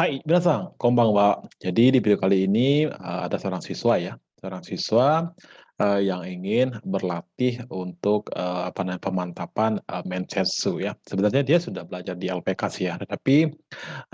Hai, minasan, konbanwa. Jadi di video kali ini ada seorang siswa ya, seorang siswa yang ingin berlatih untuk apa namanya pemantapan mensetsu ya. Sebenarnya dia sudah belajar di LPK sih ya, tetapi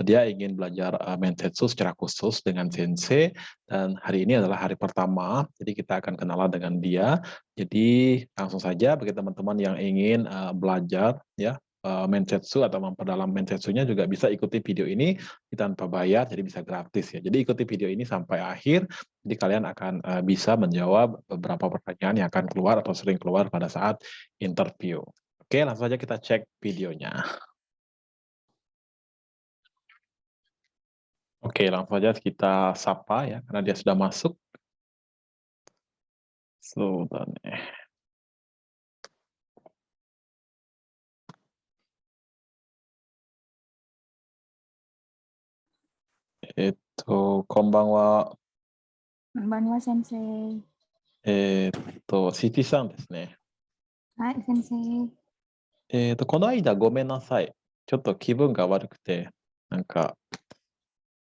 dia ingin belajar mensetsu secara khusus dengan sensei dan hari ini adalah hari pertama. Jadi kita akan kenalan dengan dia. Jadi langsung saja bagi teman-teman yang ingin belajar ya mensetsu atau memperdalam mensetsunya juga bisa ikuti video ini tanpa bayar, jadi bisa gratis ya. Jadi ikuti video ini sampai akhir, jadi kalian akan bisa menjawab beberapa pertanyaan yang akan keluar atau sering keluar pada saat interview. Oke, langsung saja kita cek videonya. Oke, langsung saja kita sapa ya, karena dia sudah masuk. Sudah nih. こんばんは。こんばんは、先生。CT さんですね。はい、先生。この間ごめんなさい。ちょっと気分が悪くて、なんか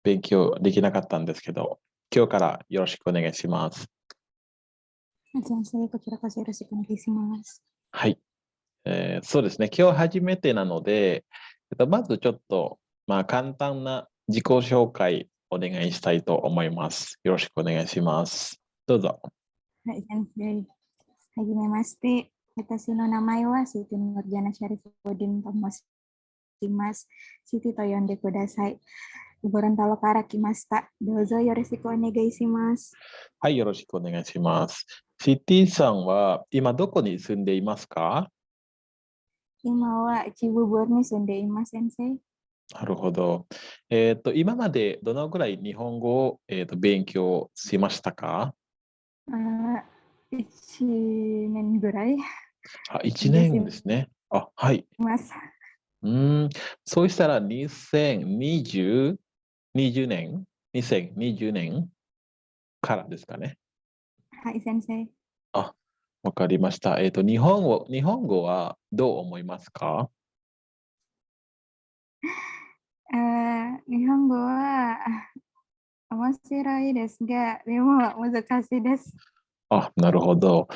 勉強できなかったんですけど、今日からよろしくお願いします。先生、こちらこそよろしくお願いします。はい。そうですね。今日初めてなので、まずちょっと、簡単な自己紹介お願いしたいと思います。よろしくお願いします。どうぞ。はい、先生。はじめまして。私の名前はシティノルジャナシャリフォディンと申します。シティと呼んでください。ゴロンタロから来ました。どうぞよろしくお願いします。はい、よろしくお願いします。シティさんは今どこに住んでいますか？今はチブボルに住んでいます、先生。なるほど。今までどのぐらい日本語を、勉強しましたか？1年ぐらい1年ですね。はい。ます。そうしたら2020年2020年からですかね。はい、先生。わかりました。日本語はどう思いますか？日本語は面白いですが、でも難しいです。なるほど。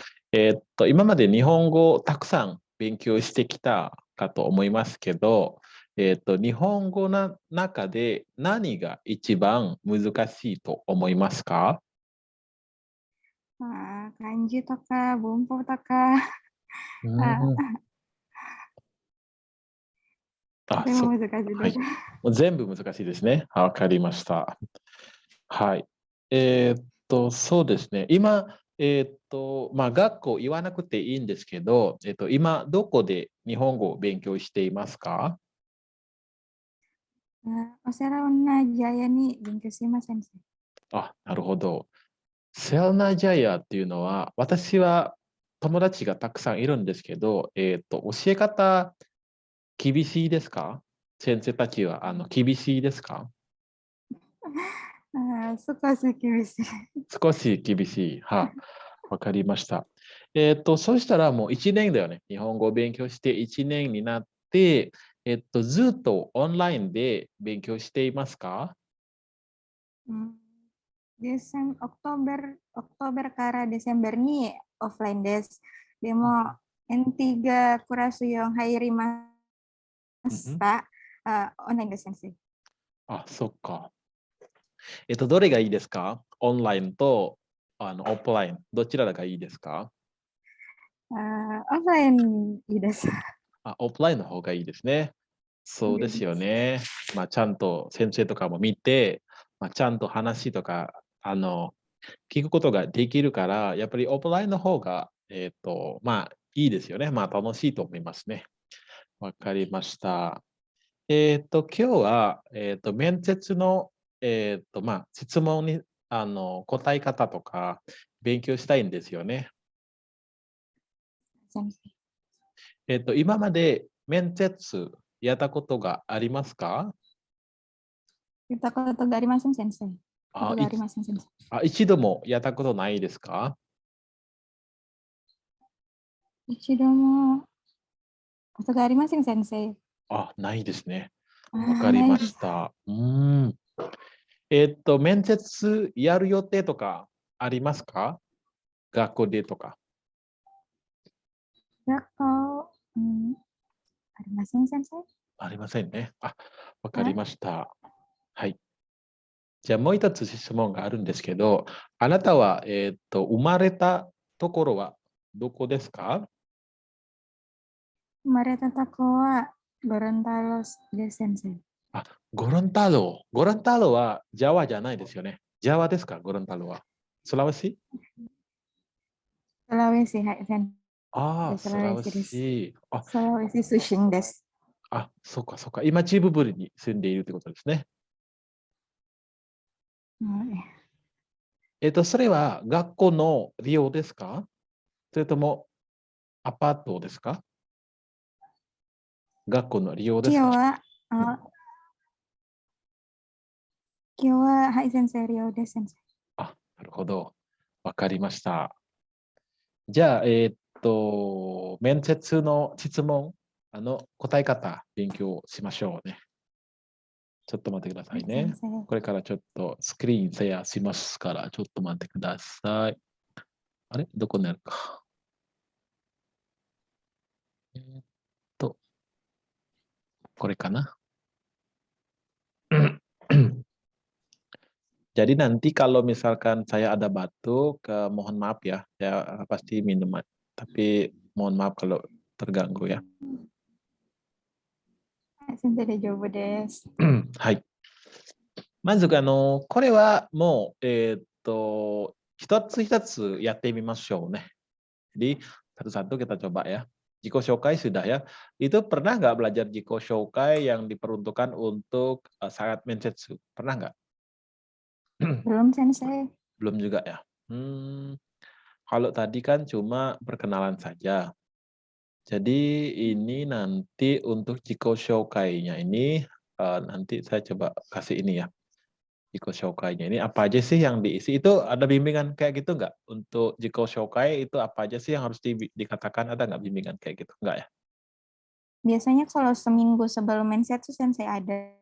今まで日本語をたくさん勉強してきたかと思いますけど、日本語の中で何が一番難しいと思いますか？漢字とか文法とか、でも難しいです。もう全部難しいですね。わかりました。はい。そうですね。今、学校言わなくていいんですけど、今、どこで日本語を勉強していますか？お世話なジャイアに勉強します、先生。なるほど。セアナジャイアっていうのは、私は友達がたくさんいるんですけど、教え方厳しいですか？先生たちは厳しいですか？少し厳しい。少し厳しい。わかりました。そうしたらもう1年だよね。日本語を勉強して1年になって、ずっとオンラインで勉強していますかOktober kara Desember ni offline des. Demo N3 kurasu yung hairi masta online des, sensei. そっか。どれがいいですか？オンラインとオフライン。どちらがいいですか？Offline いいです。オフラインの方がいいですね。そうですよね。ちゃんと先生とかも見て、ちゃんと話とか、聞くことができるから、やっぱりオフラインの方が、いいですよね。楽しいと思いますね。わかりました。今日は、面接の、質問に、答え方とか、勉強したいんですよね。今まで面接やったことがありますか？やったことがありません、先生。ことがありません、先生。一度もやったことないですか？一度もことがありません、先生。ないですね。わかりました。面接やる予定とかありますか？学校でとか。Gakko. Arimasen sensei. ありませんね。あ、わかり Ah, ました。はい。じゃあもう一つ質問があるんですけど、あなたは、生まれたところはどこですか？ Kemarin aku wa Gorontalo de sensei. あ、ゴロンタロウ。ゴロンタロウはジャワじゃないですよね。ジャワですか？ゴロンタロウは。スラワシ？ Sulawesi, hai sensei. ああ、スラワ Sulawesi desu. シ。あ、Sulawesi Sushin desu. あ、そうか、そうか。今、チーブブリに住んでいるということですね。Oh, それは学校の利用ですか？それともアパートですか？学校の利用ですか？ Kyo wa, Kyo wa hai sensei Rio de sensei. あ、なるほど。わかりました。じゃあ、面接の質問、答え方、勉強しましょうね。ちょっと待ってください Hai ね。sensei. これからちょっとスクリーンシェアしますから、ちょっと待ってください。あれどこにあるか。えーっと、これかな。Jadi nanti kalau misalkan saya ada batuk, mohon maaf ya, saya pasti minum, tapi mohon maaf kalau terganggu ya. Hai sensei dejobu desu. はい。まず、これはもう、一つ一つやってみましょうね。Jadi, satu-satu kita coba ya. Jiko Shokai sudah ya. Itu pernah nggak belajar Jiko Shokai yang diperuntukkan untuk saat Mensetsu? Pernah nggak? Belum sensei. Belum juga ya. Kalau tadi kan cuma perkenalan saja. Jadi ini nanti untuk Jiko Shokai-nya ini nanti saya coba kasih ini ya. Jiko Shokai-nya ini apa aja sih yang diisi? Itu ada bimbingan kayak gitu nggak? Untuk Jiko Shokai itu apa aja sih yang harus dikatakan? Ada nggak bimbingan kayak gitu? Nggak ya? Biasanya kalau seminggu sebelum mensetsu sensei ada.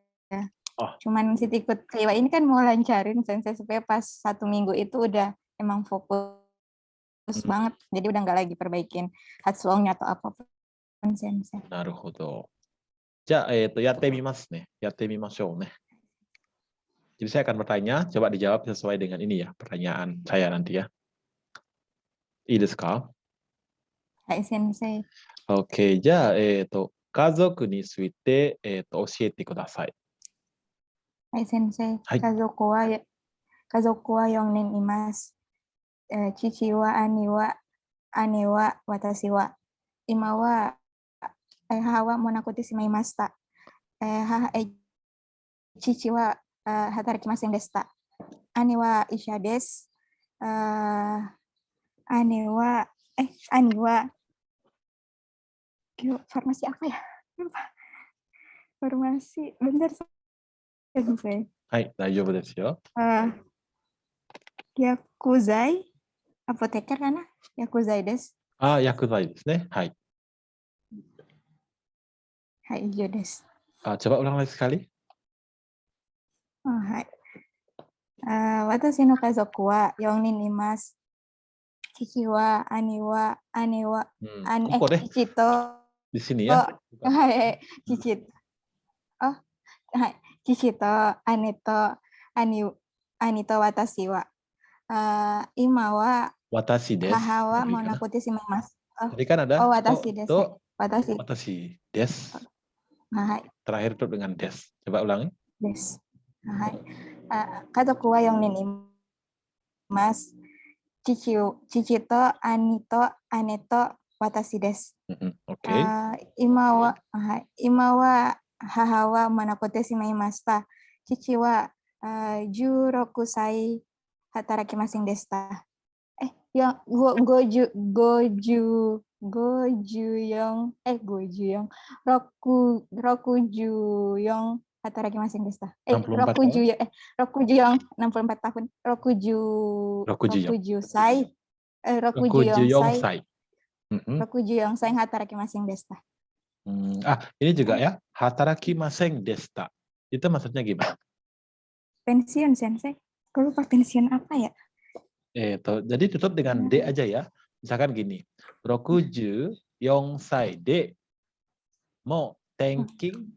Oh, Cuman si Tikut Keiwa ini kan mau lancarin sensei supaya pas 1 minggu itu udah emang fokus hmm, banget. Jadi udah nggak lagi perbaikin Hatsuongnya atau apapun sensei. なるほど。じゃあ、やってみますね。やってみましょうね。Jadi saya akan bertanya, coba dijawab sesuai dengan ini ya, pertanyaan saya nanti ya. いいですか？はい、先生。OK。じゃあ、家族について、教えてください。はい、先生。はい。家族は4人います。父は、兄は、姉は、私は。今は、母はもう亡くなってしまいました。父は働きませんでした。兄は医者です。兄はfarmasi apa ya? Farmasi, bentar sensei. はい、大丈夫ですよ。Yakuzai, apoteker kan? Yakuzai desu. あ、薬剤ですね。はい。Hai, ijo desu. Coba ulang lagi sekali. Hai. Watashi no kazoku wa 4人います。父は、兄は、姉は、ここで父と、di sini ya. はい、父と姉と兄と私は、今は Watashi desu. 母は Lebih もう kan? 亡くなってしまいます。Tadi kan ada Watashi desu. to, Watashi. watashi desu. はい。Terakhir tutup dengan des. Coba ulangi. です。はい。家族は4人います。父と兄と姉と私です。Oke. 今は母はもう亡くなってしまいました。父は16歳働きませんでした。54 働きませんでした。64 64 tahun. 60歳。64歳。64歳働きませんでした。Ini juga ya, hatarakimaseng desta. Itu maksudnya gimana? pensiun, Sensei. Aku lupa pensiun apa ya? Jadi tutup dengan D aja ya. Misalkan gini, Rokuju Yongsai de mo tenking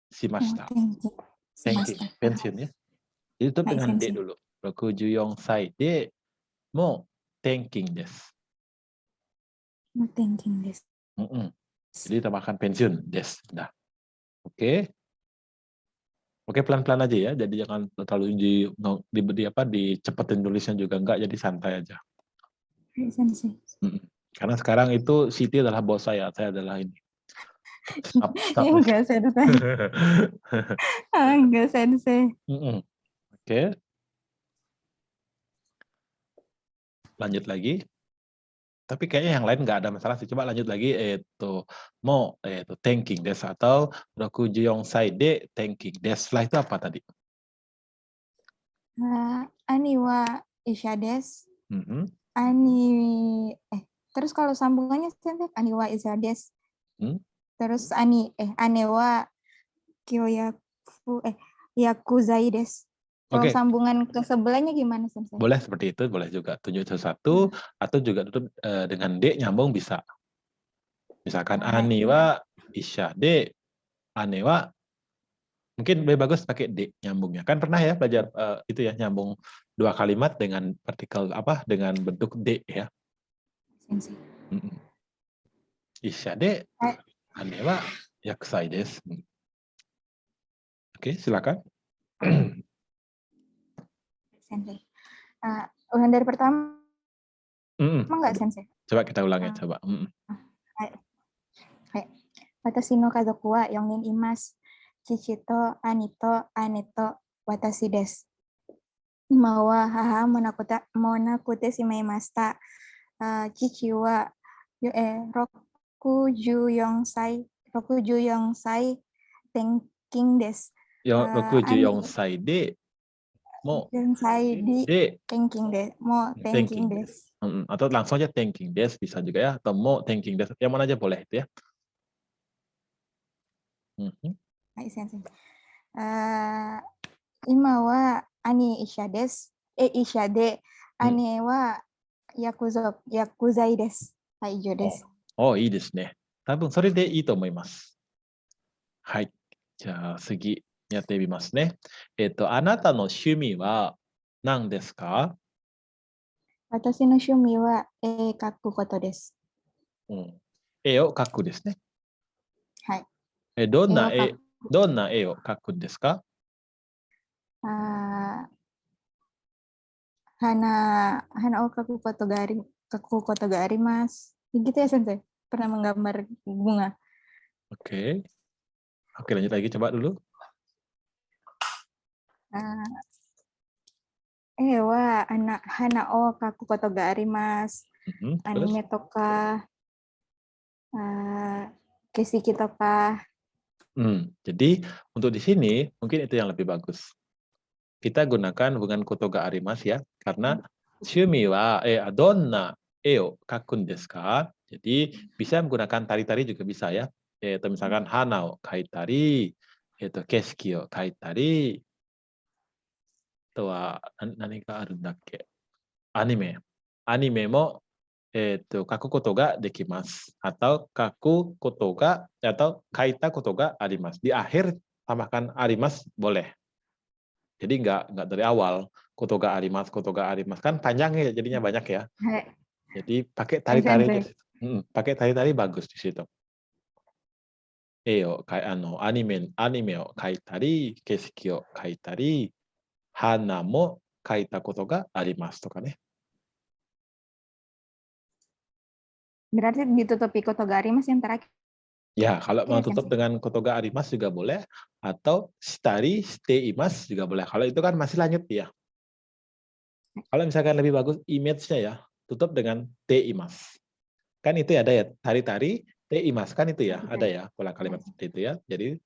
shimashita. Tenking, pensiun ya. Jadi tutup dengan D dulu. Rokuju Yongsai de mo tenking desu. Mo tenking desu. Jadi tambahkan pensiun des. Dah. Oke. Oke, pelan-pelan aja ya. Jadi jangan terlalu dicepetin tulisnya juga enggak, jadi santai aja. Karena sekarang itu Siti adalah bos saya adalah ini. Enggak, Sensei. Enggak, Sensei. Oke. Lanjut lagi. Tapi kayaknya yang lain nggak ada masalah sih. Coba lanjut lagi. Thanking des atau Rokuju Yongsai de thanking des. Setelah itu apa tadi? Ani wa isha des. Ani terus kalau sambungannya Sensei, ani wa isha des. Terus ane wa yakuzai des. Kalau sambungan ke sebelahnya gimana, Sensei? Boleh seperti itu, boleh juga tunjuk sesuatu, atau juga tutup dengan D nyambung bisa. Misalkan ani wa isha de, ane wa, mungkin lebih bagus pakai D nyambungnya. Kan pernah ya belajar itu ya, nyambung dua kalimat dengan partikel dengan bentuk D ya. Sensei. Isha de, ane wa yakusai desu. Oke, silakan. Sensei. Ulang dari pertama enggak, Sensei? Coba kita ulang ya, coba. Watashi no kazoku wa yongin imasu. Chichi to ani to ane to watashi desu. Ima wa haha monakute shimaimashita. Chichi wa roku yonsai tenking desu. Roku yonsai de mo thinking des. Mo thinking des. Atau langsung aja thinking des bisa juga ya, atau mo thinking des. Yang mana aja boleh itu ya. Ima wa ani isha des. Isha de ane wa yakuzai desu. Ijo desu. Oh, いいですね。多分それでいいと思います。はい。じゃあ次やってみますね。あなたの趣味は何ですか？私の趣味は絵描くことです。絵を描くですね。はい。どんな絵を描くんですか？Hana o kaku koto ga arimasu. Gitu ya, Sensei? Pernah menggambar bunga. Oke, lanjut lagi coba dulu. Hana o kaku koto ga arimasu. Anime toka, kesiki toka. Jadi untuk di sini mungkin itu yang lebih bagus. Kita gunakan hubungan koto ga arimasu ya, karena shumi wa donna e o kakun desu ka? Jadi bisa menggunakan tari-tari juga bisa ya. Misalkan hana o kaitari, kesuki o kaitari, nani ga aru dakke? Anime mo kaku koto ga dekimasu, atau kaku koto ga atau kaita koto ga arimasu. Di akhir tambahkan arimasu boleh. Jadi nggak dari awal koto ga arimasu kan panjang ya, jadinya banyak ya. Jadi pakai tari-tari pakai tari-tari bagus di situ. Anime o kaitari, kesuki o kaitari, hana mo kaita koto ga arimasu to ka ne. Berarti ditutupi koto ga arimasu yang terakhir. Ya, kalau mau tutup dengan koto ga arimasu juga boleh, atau shitari, shite imasu juga boleh. Kalau itu kan masih lanjut ya. Kalau misalkan lebih bagus image-nya ya, tutup dengan te imasu. Kan itu ada ya, tari-tari, te imasu kan itu ya, ada ya pola kalimat seperti itu ya. Jadi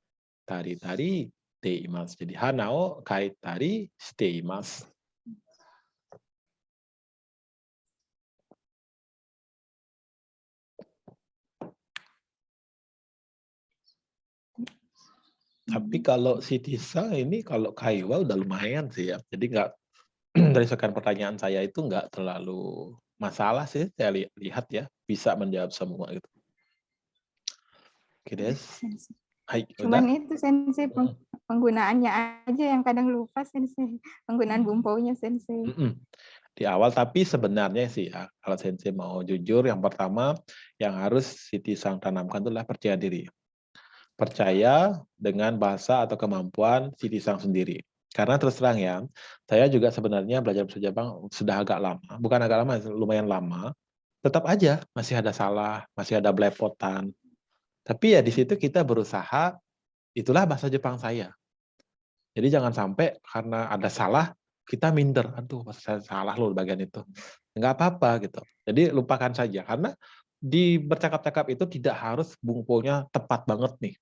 tari-tari, te imasu. Jadi hana o kaitari shite imasu. Tapi kalau si Tisa ini kalau Kaiwa udah lumayan sih ya. Jadi nggak dari sekian pertanyaan saya itu nggak terlalu masalah sih. Saya lihat ya bisa menjawab semua gitu. Oke, Des. Sensei. Hai, Cuman udah. itu Sensei penggunaannya aja yang kadang lupa Sensei. Penggunaan bumpaunya Sensei. Di awal, tapi sebenarnya sih ya, kalau Sensei mau jujur, yang pertama yang harus si Tisang tanamkan adalah percaya diri. Percaya dengan bahasa atau kemampuan si Tisang sendiri. Karena terus terang ya, saya juga sebenarnya belajar bahasa Jepang sudah agak lama, bukan agak lama, lumayan lama. Tetap aja masih ada salah, masih ada belepotan. Tapi ya di situ kita berusaha, itulah bahasa Jepang saya. Jadi jangan sampai karena ada salah, kita minder. Aduh, saya salah loh bagian itu. Nggak apa-apa gitu. Jadi lupakan saja. Karena di bercakap-cakap itu tidak harus bungkunya tepat banget nih.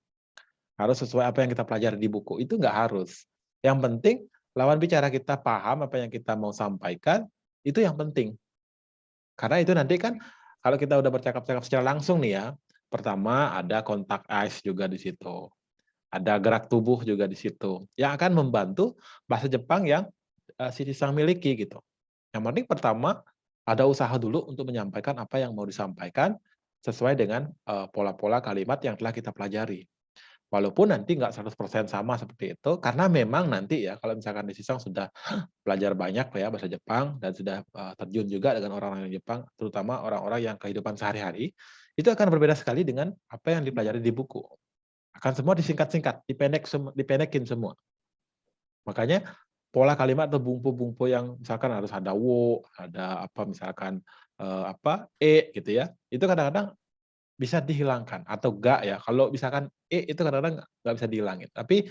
Harus sesuai apa yang kita pelajari di buku. Itu nggak harus. Yang penting lawan bicara kita paham apa yang kita mau sampaikan, itu yang penting. Karena itu nanti kan kalau kita udah bercakap-cakap secara langsung nih ya, pertama ada kontak eyes juga di situ. Ada gerak tubuh juga di situ, yang akan membantu bahasa Jepang yang si Tisang miliki gitu. Yang penting pertama, ada usaha dulu untuk menyampaikan apa yang mau disampaikan sesuai dengan pola-pola kalimat yang telah kita pelajari. Walaupun nanti nggak 100% sama seperti itu, karena memang nanti ya kalau misalkan di Tisang sudah belajar banyak ya bahasa Jepang dan sudah terjun juga dengan orang-orang Jepang, terutama orang-orang yang kehidupan sehari-hari, itu akan berbeda sekali dengan apa yang dipelajari di buku. Akan semua disingkat-singkat, dipendekin semua. Makanya pola kalimat atau bumpu-bumpu yang misalkan harus ada wo, ada apa misalkan gitu ya. Itu kadang-kadang bisa dihilangkan atau enggak ya. Kalau misalkan itu kadang-kadang nggak bisa dihilangin. Tapi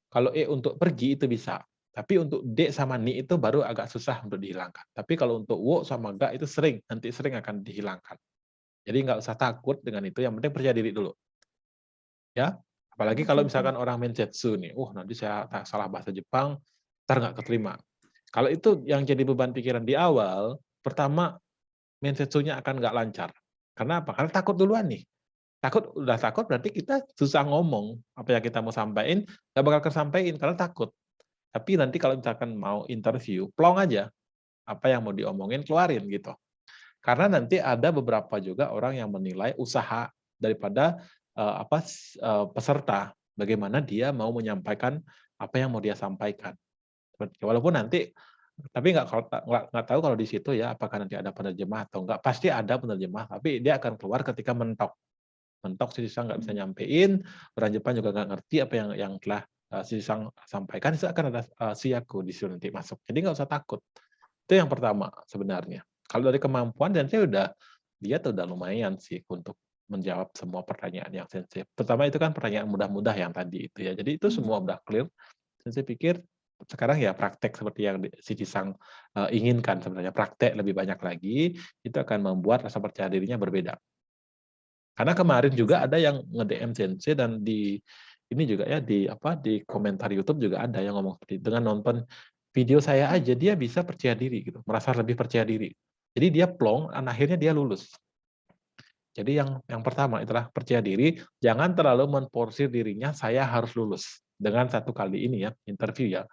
kalau untuk pergi itu bisa. Tapi untuk D sama ni itu baru agak susah untuk dihilangkan. Tapi kalau untuk wo sama ga itu nanti sering akan dihilangkan. Jadi nggak usah takut dengan itu, yang penting percaya diri dulu. Ya, apalagi kalau Sensei. misalkan orang mensetsu nih, nanti saya salah bahasa Jepang, ntar nggak keterima. Kalau itu yang jadi beban pikiran di awal, pertama mensetsunya akan nggak lancar. Karena apa? Karena takut duluan nih. Udah takut berarti kita susah ngomong. Apa yang kita mau sampaikan, nggak bakal kesampaikan karena takut. Tapi nanti kalau misalkan mau interview, plong aja. Apa yang mau diomongin, keluarin gitu. Karena nanti ada beberapa juga orang yang menilai usaha daripada peserta, bagaimana dia mau menyampaikan apa yang mau dia sampaikan. Walaupun nanti, tapi nggak tahu kalau di situ ya apakah nanti ada penerjemah atau enggak. Pasti ada penerjemah, tapi dia akan keluar ketika mentok. Mentok si Sang nggak bisa nyampein, orang Jepang juga nggak ngerti apa yang telah si Sang sampaikan, itu akan ada siaku di situ nanti masuk. Jadi nggak usah takut. Itu yang pertama sebenarnya. Kalau dari kemampuan dan dia tuh udah lumayan sih untuk menjawab semua pertanyaan yang sensitif. Pertama itu kan pertanyaan mudah-mudah yang tadi itu ya. Jadi itu semua udah clear. Dan saya pikir sekarang ya praktek seperti yang si Sang inginkan sebenarnya. Praktek lebih banyak lagi, itu akan membuat rasa percaya dirinya berbeda. Karena kemarin juga ada yang nge-DM Sensei dan di ini juga ya di komentar YouTube juga ada yang ngomong seperti itu. Dengan nonton video saya aja dia bisa percaya diri gitu, merasa lebih percaya diri. Jadi dia plong, dan akhirnya dia lulus. Jadi yang pertama itulah percaya diri, jangan terlalu memforsir dirinya saya harus lulus dengan satu kali ini ya interview ya.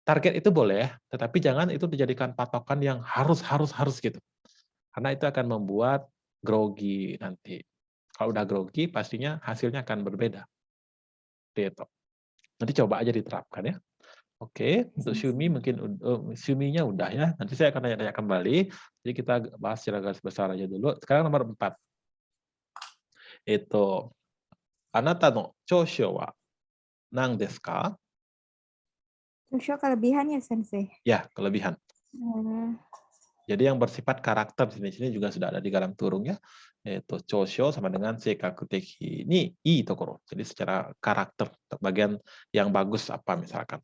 Target itu boleh, tetapi jangan itu dijadikan patokan yang harus gitu. Karena itu akan membuat grogi nanti. Kalau udah grogi pastinya hasilnya akan berbeda. Gitu. Nanti coba aja diterapkan ya. Oke, untuk Shumi mungkin Shumi-nya udah ya. Nanti saya akan tanya-tanya kembali. Jadi kita bahas secara garis besar aja dulu. Sekarang nomor 4. Itu Anata no chōshō wa nan desu ka? Shosho kelebihan ya Sensei. Ya, kelebihan. Hmm. Jadi yang bersifat karakter di sini juga sudah ada di galang turung ya. Yaitu chōshō sama dengan seikaku teki ni ii tokoro. Jadi secara karakter, bagian yang bagus apa misalkan.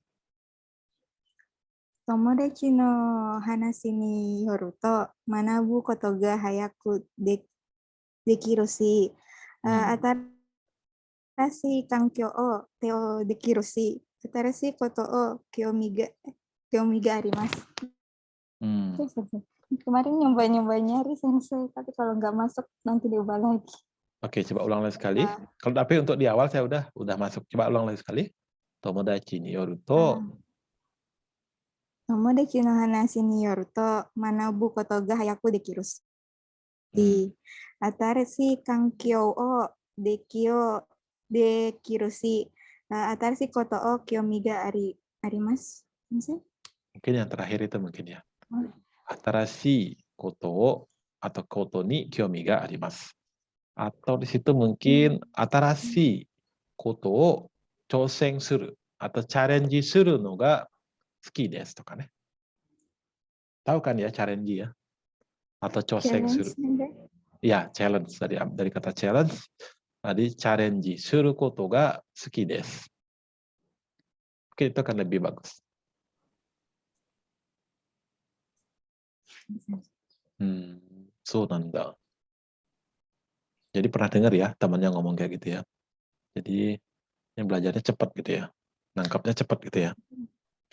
友達の話によると、学ぶことが早くできるし、新しい環境を手をできるし、新しいことを興味があります。Kemarin nyoba-nyoba nyari Sensei, tapi kalau nggak masuk nanti diubah lagi. Oke, coba ulang lagi sekali. Kalau tapi untuk di awal saya udah masuk. Coba ulang lagi sekali. tomodachi ni yoru Ah, to, tomodachi no hanashi ni yoru to, manabu koto ga hayaku dekiru hmm, shi. Atarashi kankyou o dekiru shi. Atarashi koto o kiyomi ga arimasu. Sensei? mungkin yang terakhir itu mungkin ya. Oh, Atarashi koto o atau koto ni kiyomi ga arimasu. Atau di situ hmm. mungkin atarashi koto o chousen suru atau challenge suru no ga suki desu to ka ne. Tahu kan ya challenge ya? Atau chousen Challenge, suru. Sensei? Ya, challenge dari kata challenge. Tadi challenge suru koto ga suki desu. Oke, itu akan lebih bagus. So nanda. Jadi pernah dengar ya temannya ngomong kayak gitu ya. Jadi yang belajarnya cepat gitu ya. Nangkapnya cepat gitu ya.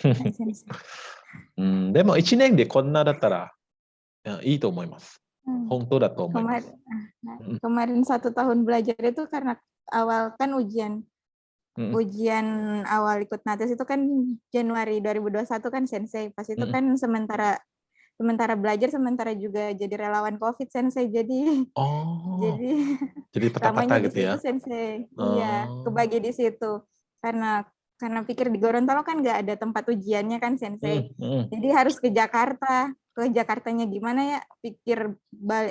はい、先生。でも1年でこんなだったらいいと思います。Hmm. 本当だと思います。 Kemarin 1 tahun belajar itu karena awal kan ujian awal ikut nates itu kan Januari 2021 kan Sensei. Pas itu kan sementara belajar sementara juga jadi relawan COVID Sensei. Jadi Oh, jadi patah-patah lamanya di gitu ya. situ Sensei. Iya, Oh. kebagi di situ. Karena pikir di Gorontalo kan nggak ada tempat ujiannya kan Sensei. Jadi harus ke Jakarta. Ke Jakartanya gimana ya? Pikir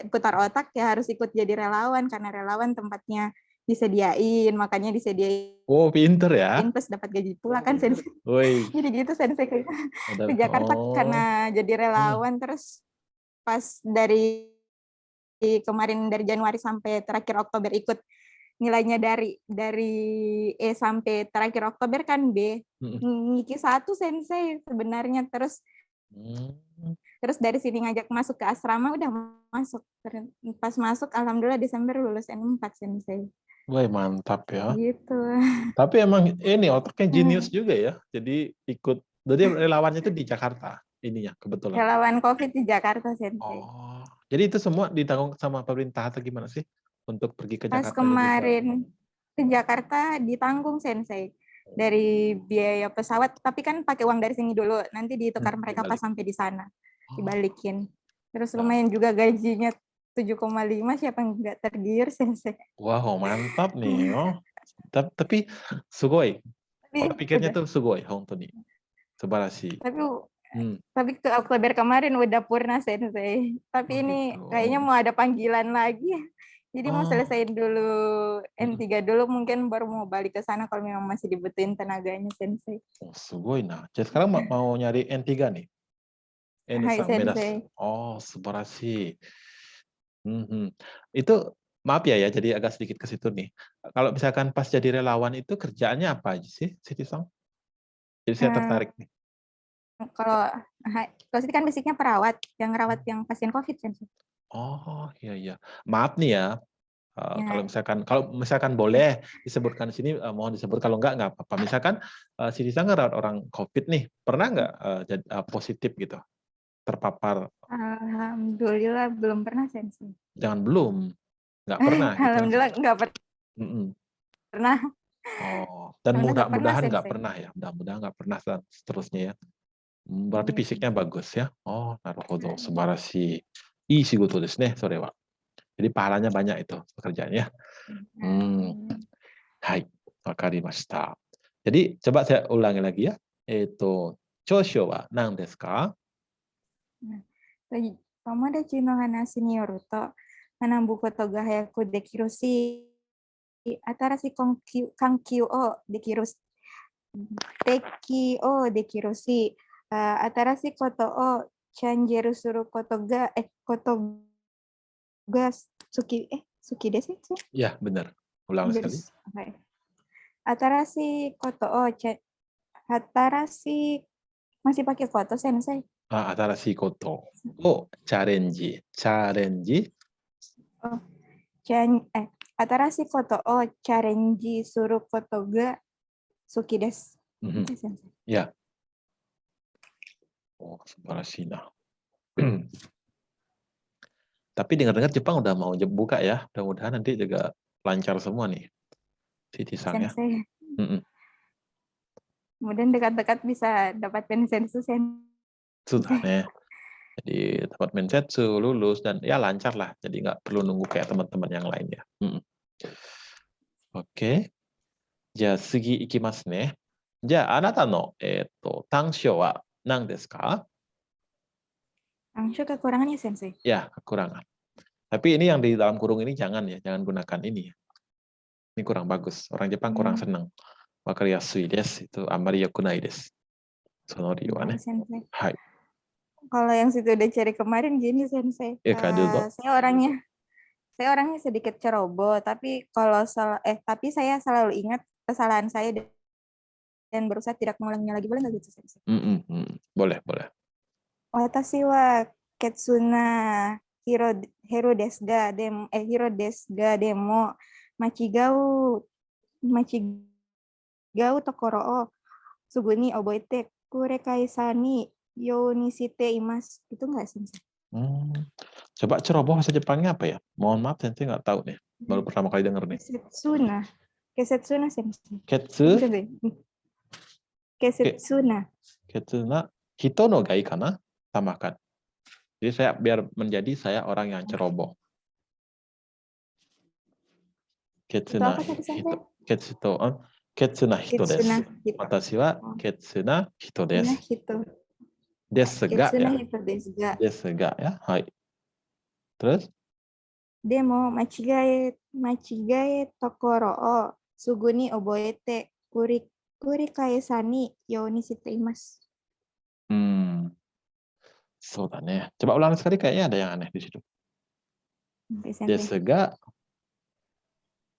putar otak ya harus ikut jadi relawan karena relawan tempatnya disediain, makanya disediain Oh, pinter ya. plus dapat gaji pula kan Sensei. Woi. Jadi gitu Sensei ke Jakarta karena jadi relawan terus pas dari kemarin dari Januari sampai terakhir Oktober ikut nilainya dari E sampai terakhir Oktober kan B. Ngiki 1 Sensei sebenarnya terus dari sini ngajak masuk ke asrama udah masuk. Pas masuk alhamdulillah Desember lulus N4 Sensei. Wah, mantap ya. Gitu. Tapi emang ini otaknya jenius juga ya. Jadi relawannya itu di Jakarta ininya kebetulan. Relawan COVID di Jakarta Sensei. Oh, jadi itu semua ditanggung sama pemerintah atau gimana sih untuk pergi ke Pas Jakarta juga? kemarin ke Jakarta ditanggung Sensei dari biaya pesawat, tapi kan pakai uang dari sini dulu, nanti ditukar mereka pas sampai di sana, dibalikin. Terus lumayan juga gajinya 7,5, siapa nggak tergiur Sensei. Wow, mantap nih. Oh. Tapi sugoi. Kalau pikirnya tuh sugoi, hontoni. Subarashi. Tapi ke Oktober kemarin udah purna Sensei. Tapi ini kayaknya mau ada panggilan lagi. Jadi mau selesaiin dulu N3 dulu, mungkin baru mau balik ke sana kalau memang masih dibutuhin tenaganya Sensei. Oh, sugoi nah. Jadi sekarang mau nyari N3 nih? Hai Sensei. Oh, subarashi. Itu maaf ya, jadi agak sedikit ke situ nih. Kalau misalkan pas jadi relawan itu kerjaannya apa aja sih, Siti-san? Jadi saya tertarik nih. Kalau Siti kan basicnya perawat, yang rawat yang pasien COVID Sensei. Oh, iya. Maaf nih ya. Kalau misalkan boleh disebutkan di sini, mohon disebut. Kalau enggak apa-apa. Misalkan Siti-san ngerawat orang COVID nih, pernah nggak positif gitu, terpapar? Alhamdulillah belum pernah Sensei. Jangan belum, nggak pernah. Gitu. Alhamdulillah nggak pernah. Oh, dan mudah-mudahan nggak pernah ya. Mudah-mudahan nggak pernah dan seterusnya ya. Berarti fisiknya bagus ya. Oh, naruhodo, subarashi. Ii shigoto desu ne, sore wa. Jadi pahalanya banyak itu pekerjaannya. Hai, wakarimashita. Jadi coba saya ulangi lagi ya. Chōshō wa nan desu ka? Tomodachi no hanashi ni yoru to, manabu koto ga hayaku dekiru shi, atarashi kankyū o dekiru shi, atarashi koto o changeru suru koto ga suki desu? Ya, benar. Ulang sekali. Atarashi koto o masih pakai koto Sensei? Atarashi koto o challenge. Atarashi koto o challenge suru koto ga suki desu. Ya. Oh, subarashi nah. Tapi dengar-dengar Jepang udah mau buka ya. Mudah-mudahan nanti juga lancar semua nih. Siti-san ya. Kemudian dekat-dekat bisa dapat konsensus yang Sudah nih. Jadi dapat mensetsu, lulus, dan ya lancar lah. Jadi nggak perlu nunggu kayak teman-teman yang lain ya. Oke. じゃあ次行きますね。じゃああなたの、短所は何ですか？ langsung kekurangannya sensei. Ya, kekurangan. Tapi ini yang di dalam kurung ini jangan ya, jangan gunakan ini ya. Ini kurang bagus. Orang Jepang kurang senang. Wakariasui desu itu amari yokunai desu. Sono ryu wa ne. Sensei. Hai. Kalau yang situ udah cari kemarin gini sensei. Ya, Kak Dugo. Saya orangnya sedikit ceroboh, tapi tapi saya selalu ingat kesalahan saya dan berusaha tidak mengulanginya lagi. Boleh nggak gitu sensei? Boleh, boleh. Watashi wa ketsuna hiro desu ga demo machigau tokoro o sugu ni oboete kurekai ni you ni shite imasu. Itu nggak sensei? Coba ceroboh bahasa Jepangnya apa ya? Mohon maaf, saya nggak tahu nih. Baru pertama kali denger nih. Kesetsuna sensei. Ketsu? Kesetsuna. Ketsuna. Hito no gai kana? Tambahkan. Jadi saya biar menjadi saya orang yang ceroboh. Ketsuna hito. Ketsuna hito desu. Watashi wa ketsuna hito desu. Desu ga ya. Desu ga ya. Hai. Terus? Demo machigae tokoro o sugu ni oboete kurikaesa ni you ni shite imasu. そうだね。Coba ulang sekali, kayaknya ada yang aneh di situ. Desu ga.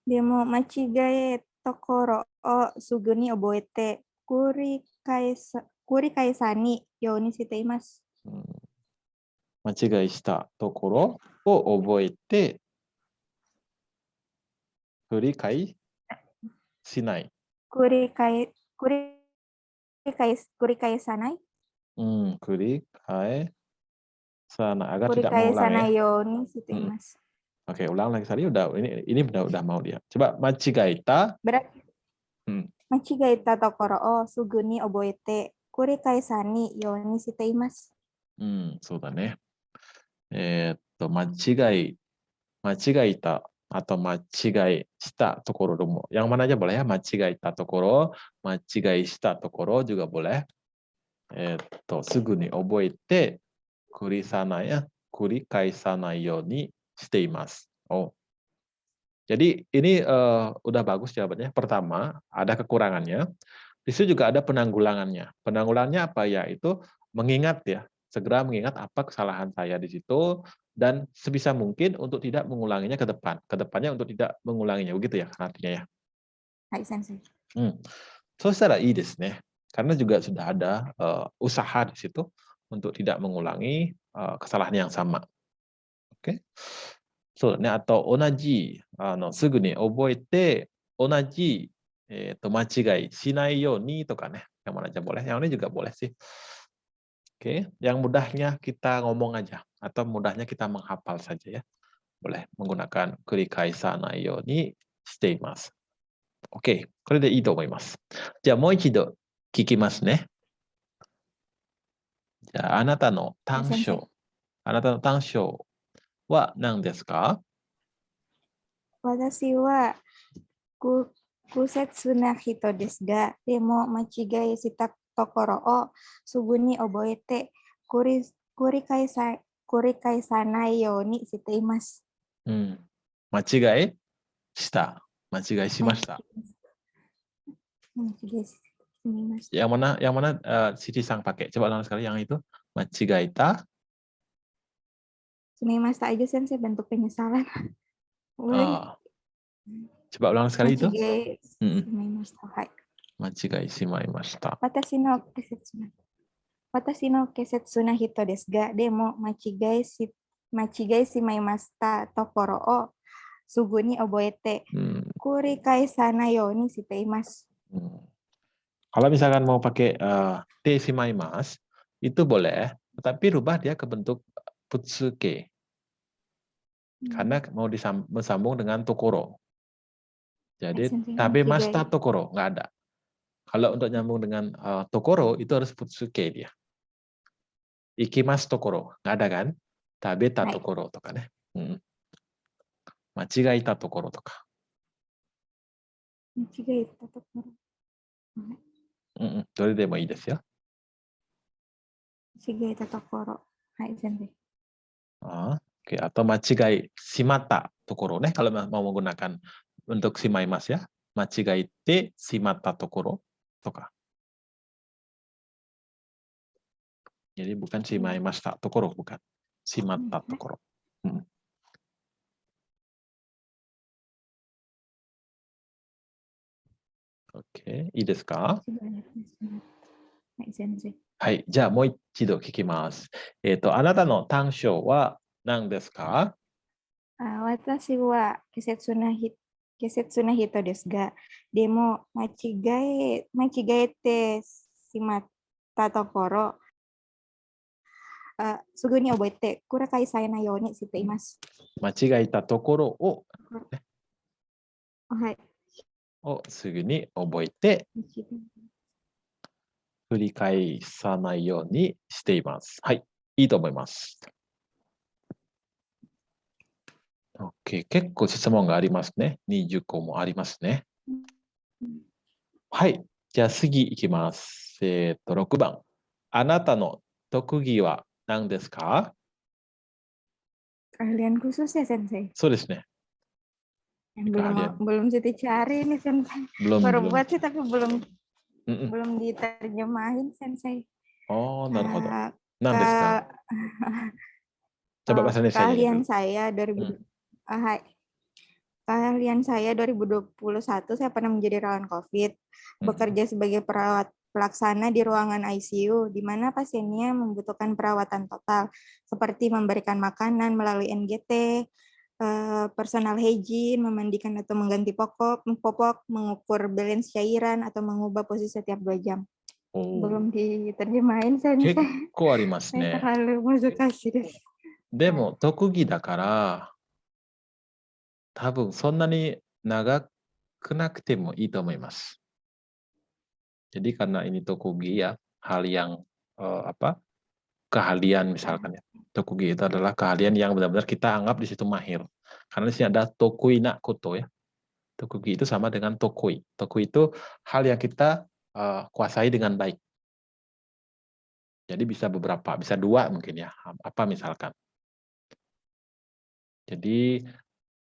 Demo machigae tokoro o sugu ni oboete kurikaesa ni you ni shite imasu. 間違いしたところを覚えて繰り返しない。繰り返さない。繰り返さない。Agar tidak Kurikae-sanai mengulang ya. yo ni shite imasu. Oke, ulang lagi sekali. Ini udah mau dia. Coba machigaita. Berarti machigaita tokoro o sugu ni oboete kurikae-sa ni yo ni shite imasu. そうだね。間違いた atau 間違いしたところも yang mana aja boleh ya, 間違えたところ、間違いしたところ juga boleh. すぐに覚えて繰り返さないようにしています. Oh. Jadi ini udah bagus jawabannya. Pertama, ada kekurangannya. Di situ juga ada penanggulangannya. Penanggulangannya apa ya? Itu mengingat ya. Segera mengingat apa kesalahan saya di situ dan sebisa mungkin untuk tidak mengulanginya ke depan. Ke depannya untuk tidak mengulanginya. Begitu ya artinya ya. Hai sensei. So, secara i desu ne. Karena juga sudah ada usaha di situ untuk tidak mengulangi kesalahan yang sama. Oke. そうだね。あと、同じ、すぐに覚えて、同じ、間違いしないようにとかね. Yang mana aja boleh. Yang ini juga boleh sih. Oke. Yang mudahnya kita ngomong aja. Atau mudahnya kita menghafal saja ya. Boleh menggunakan kurikai sanai yo ni shite imasu. Oke. これでいいと思います。じゃあもう一度聞きますね。じゃあ、あなたの短所は何ですか？ Watashi wa kusetsu na hito desu ga demo machigae shita tokoro o sugu ni oboete kurikae sanai yo ni shite imasu. 間違いした。間違いしました。Yang mana Siti Sang pakai? Coba ulang sekali yang itu. Machigaita. Sumimashita aja sensei, bentuk penyesalan. Coba ulang sekali itu. Machigai shimaimashita. Watashi no kesetsu na hito desu ga demo machigai shimaimashita tokoro o sugu ni oboete kurikai sana yo ni shite imasu. Kalau misalkan mau pakai te shimaimasu itu boleh, tapi rubah dia ke bentuk putsuke. Karena mau disambung dengan tokoro. Jadi tabemashita tokoro nggak ada. Kalau untuk nyambung dengan tokoro itu harus futsuke dia. Ikimasu tokoro, nggak ada kan? Tabeta はい。tokoro とかね。間違えたところとか。間違えたところ。はい。どれでもいいですよ。間違えたところ。はい、先生。Oke, atau machigai shimata tokoro nih kalau mau menggunakan untuk shimaimas ya. Machigai te shimata tokoro toka. Jadi bukan shimaimashita tokoro, bukan. Shimata tokoro. Oke, いいですか？はい、先生。はい、じゃあもう一度聞きます。あなたの短所は何ですか？私は季節の人ですが、でも間違えてしまったところ、すぐに覚えて繰り返さないようにしています。間違えたところを、ね、はい。をすぐに覚えて繰り返さないようにしています。はい、いいと思います。OK、結構質問がありますね。20個もありますね。はい、じゃあ次いきます。6番。あなたの特技は何ですか？ Keahlian khusus ya, Sensei? そうですね。Belum Siti cari nih, Sensei. Baru buat sih, tapi belum diterjemahin, Sensei. なるほど。何ですか？Coba bahasa Indonesianya keahlian dulu. saya 2021 saya pernah menjadi relawan COVID, bekerja sebagai perawat pelaksana di ruangan ICU, di mana pasiennya membutuhkan perawatan total, seperti memberikan makanan melalui NGT, personal hygiene, memandikan atau mengganti popok, mengukur balance cairan, atau mengubah posisi setiap 2 jam. Belum diterjemahin, Sensei. 結構ありますね。 terlalu難しいです。でも、特技だから、多分そんなに長くなくてもいいと思います。Jadi karena ini tokugi ya, hal yang keahlian misalkan ya. Tokugi itu adalah keahlian yang benar-benar kita anggap di situ mahir. Karena di sini ada tokui na koto ya. Tokugi itu sama dengan tokui. Tokui itu hal yang kita kuasai dengan baik. Jadi bisa beberapa, bisa 2 mungkin ya. Apa misalkan. Jadi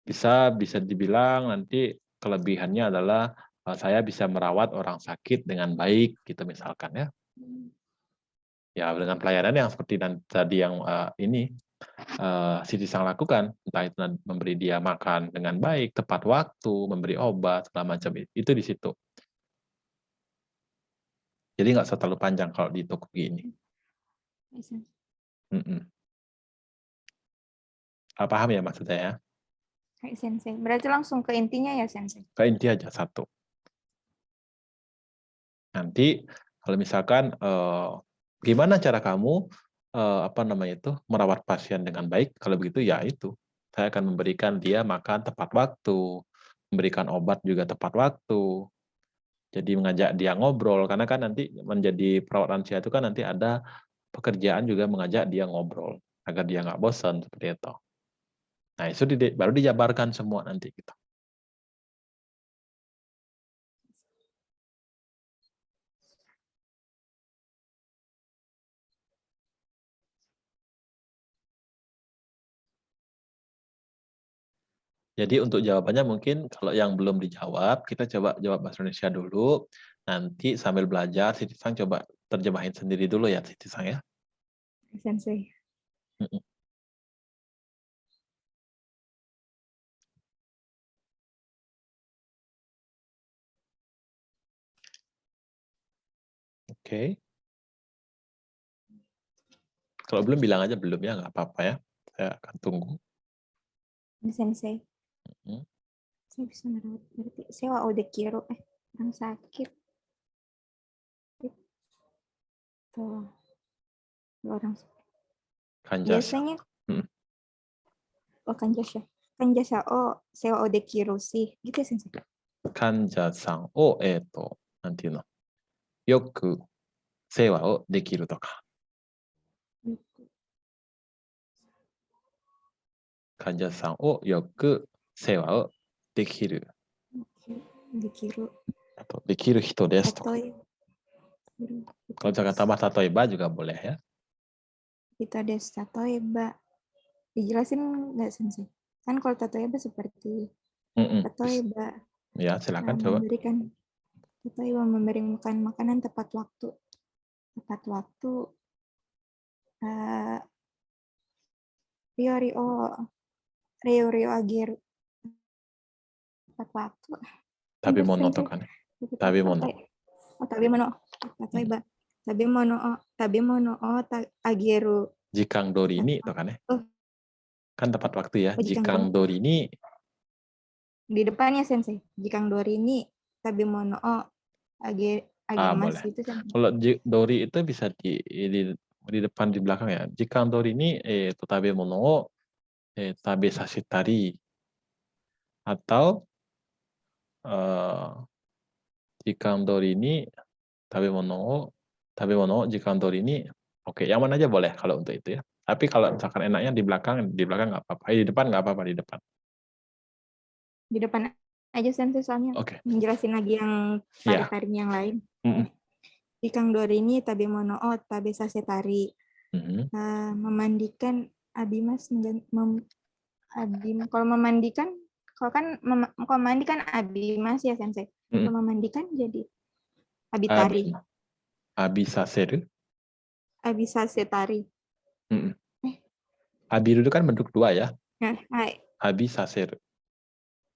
bisa dibilang nanti kelebihannya adalah saya bisa merawat orang sakit dengan baik gitu misalkan ya. Ya dengan pelayanan yang seperti tadi yang Siti Sang lakukan, entah itu memberi dia makan dengan baik, tepat waktu, memberi obat segala macam itu di situ. Jadi nggak usah terlalu panjang kalau di tokugi ini. Paham ya maksudnya ya? Hai, Sensei. Berarti langsung ke intinya ya, Sensei? Ke inti aja satu. Nanti kalau misalkan gimana cara kamu merawat pasien dengan baik? Kalau begitu ya itu saya akan memberikan dia makan tepat waktu, memberikan obat juga tepat waktu. Jadi mengajak dia ngobrol karena kan nanti menjadi perawat lansia itu kan nanti ada pekerjaan juga mengajak dia ngobrol agar dia nggak bosan seperti itu. Nah itu baru dijabarkan semua nanti gitu. Jadi untuk jawabannya mungkin kalau yang belum dijawab, kita coba jawab bahasa Indonesia dulu. Nanti sambil belajar, Siti Sang coba terjemahin sendiri dulu ya, Siti Sang ya. Sensei. Oke. Kalau belum bilang aja belum ya, nggak apa-apa ya. Saya akan tunggu. Sensei. Saya bisa merawat berarti sewa odekiro orang sakit. Tuh. Orang sakit. Kanjasa. Biasanya kanjasa. Kanjasa sewa odekiro sih. Gitu ya, Sensei. Kanjasa o nanti no. よく世話をできるとか、患者さんをよく世話をできる。できる。あと、できる人ですとか。例えKalau misalkan tambah tatoeba juga boleh ya. Itu ada tatoeba. Dijelasin nggak sensei? Kan kalau tatoeba seperti tatoeba Ya, silakan coba. tatoeba memberi makan makanan tepat waktu. Tepat waktu. Rio ageru. Tepat waktu. Tapi mono to kan. Tapi mono. Oh, tabi mono. Tatoeba. Tabi mono ageru. Jikang dori ini to kan ya. Kan tepat waktu ya. Jikang dori ini di depannya sensei. Jikang dori ini tabi mono agemas boleh. gitu kan. Kalau dori itu bisa di depan di belakang ya. Jikang dori ini tabe mono o tabe sashitari atau jikang dori ini tabe mono jikang dori ini oke, yang mana aja boleh kalau untuk itu ya. Tapi kalau misalkan enaknya di belakang nggak apa-apa. Di depan nggak apa-apa di depan. Di depan aja sensei soalnya menjelasin lagi yang tarik-tarik yang lain. Jikang dori ini tabe mono o tabe sasetari. Memandikan abimas kalau memandikan kalau mandi kan abimas ya sensei. Kalau memandikan jadi abitari. Abisaseru. Abisasetari. Abiru itu kan bentuk dua ya. Abisaseru.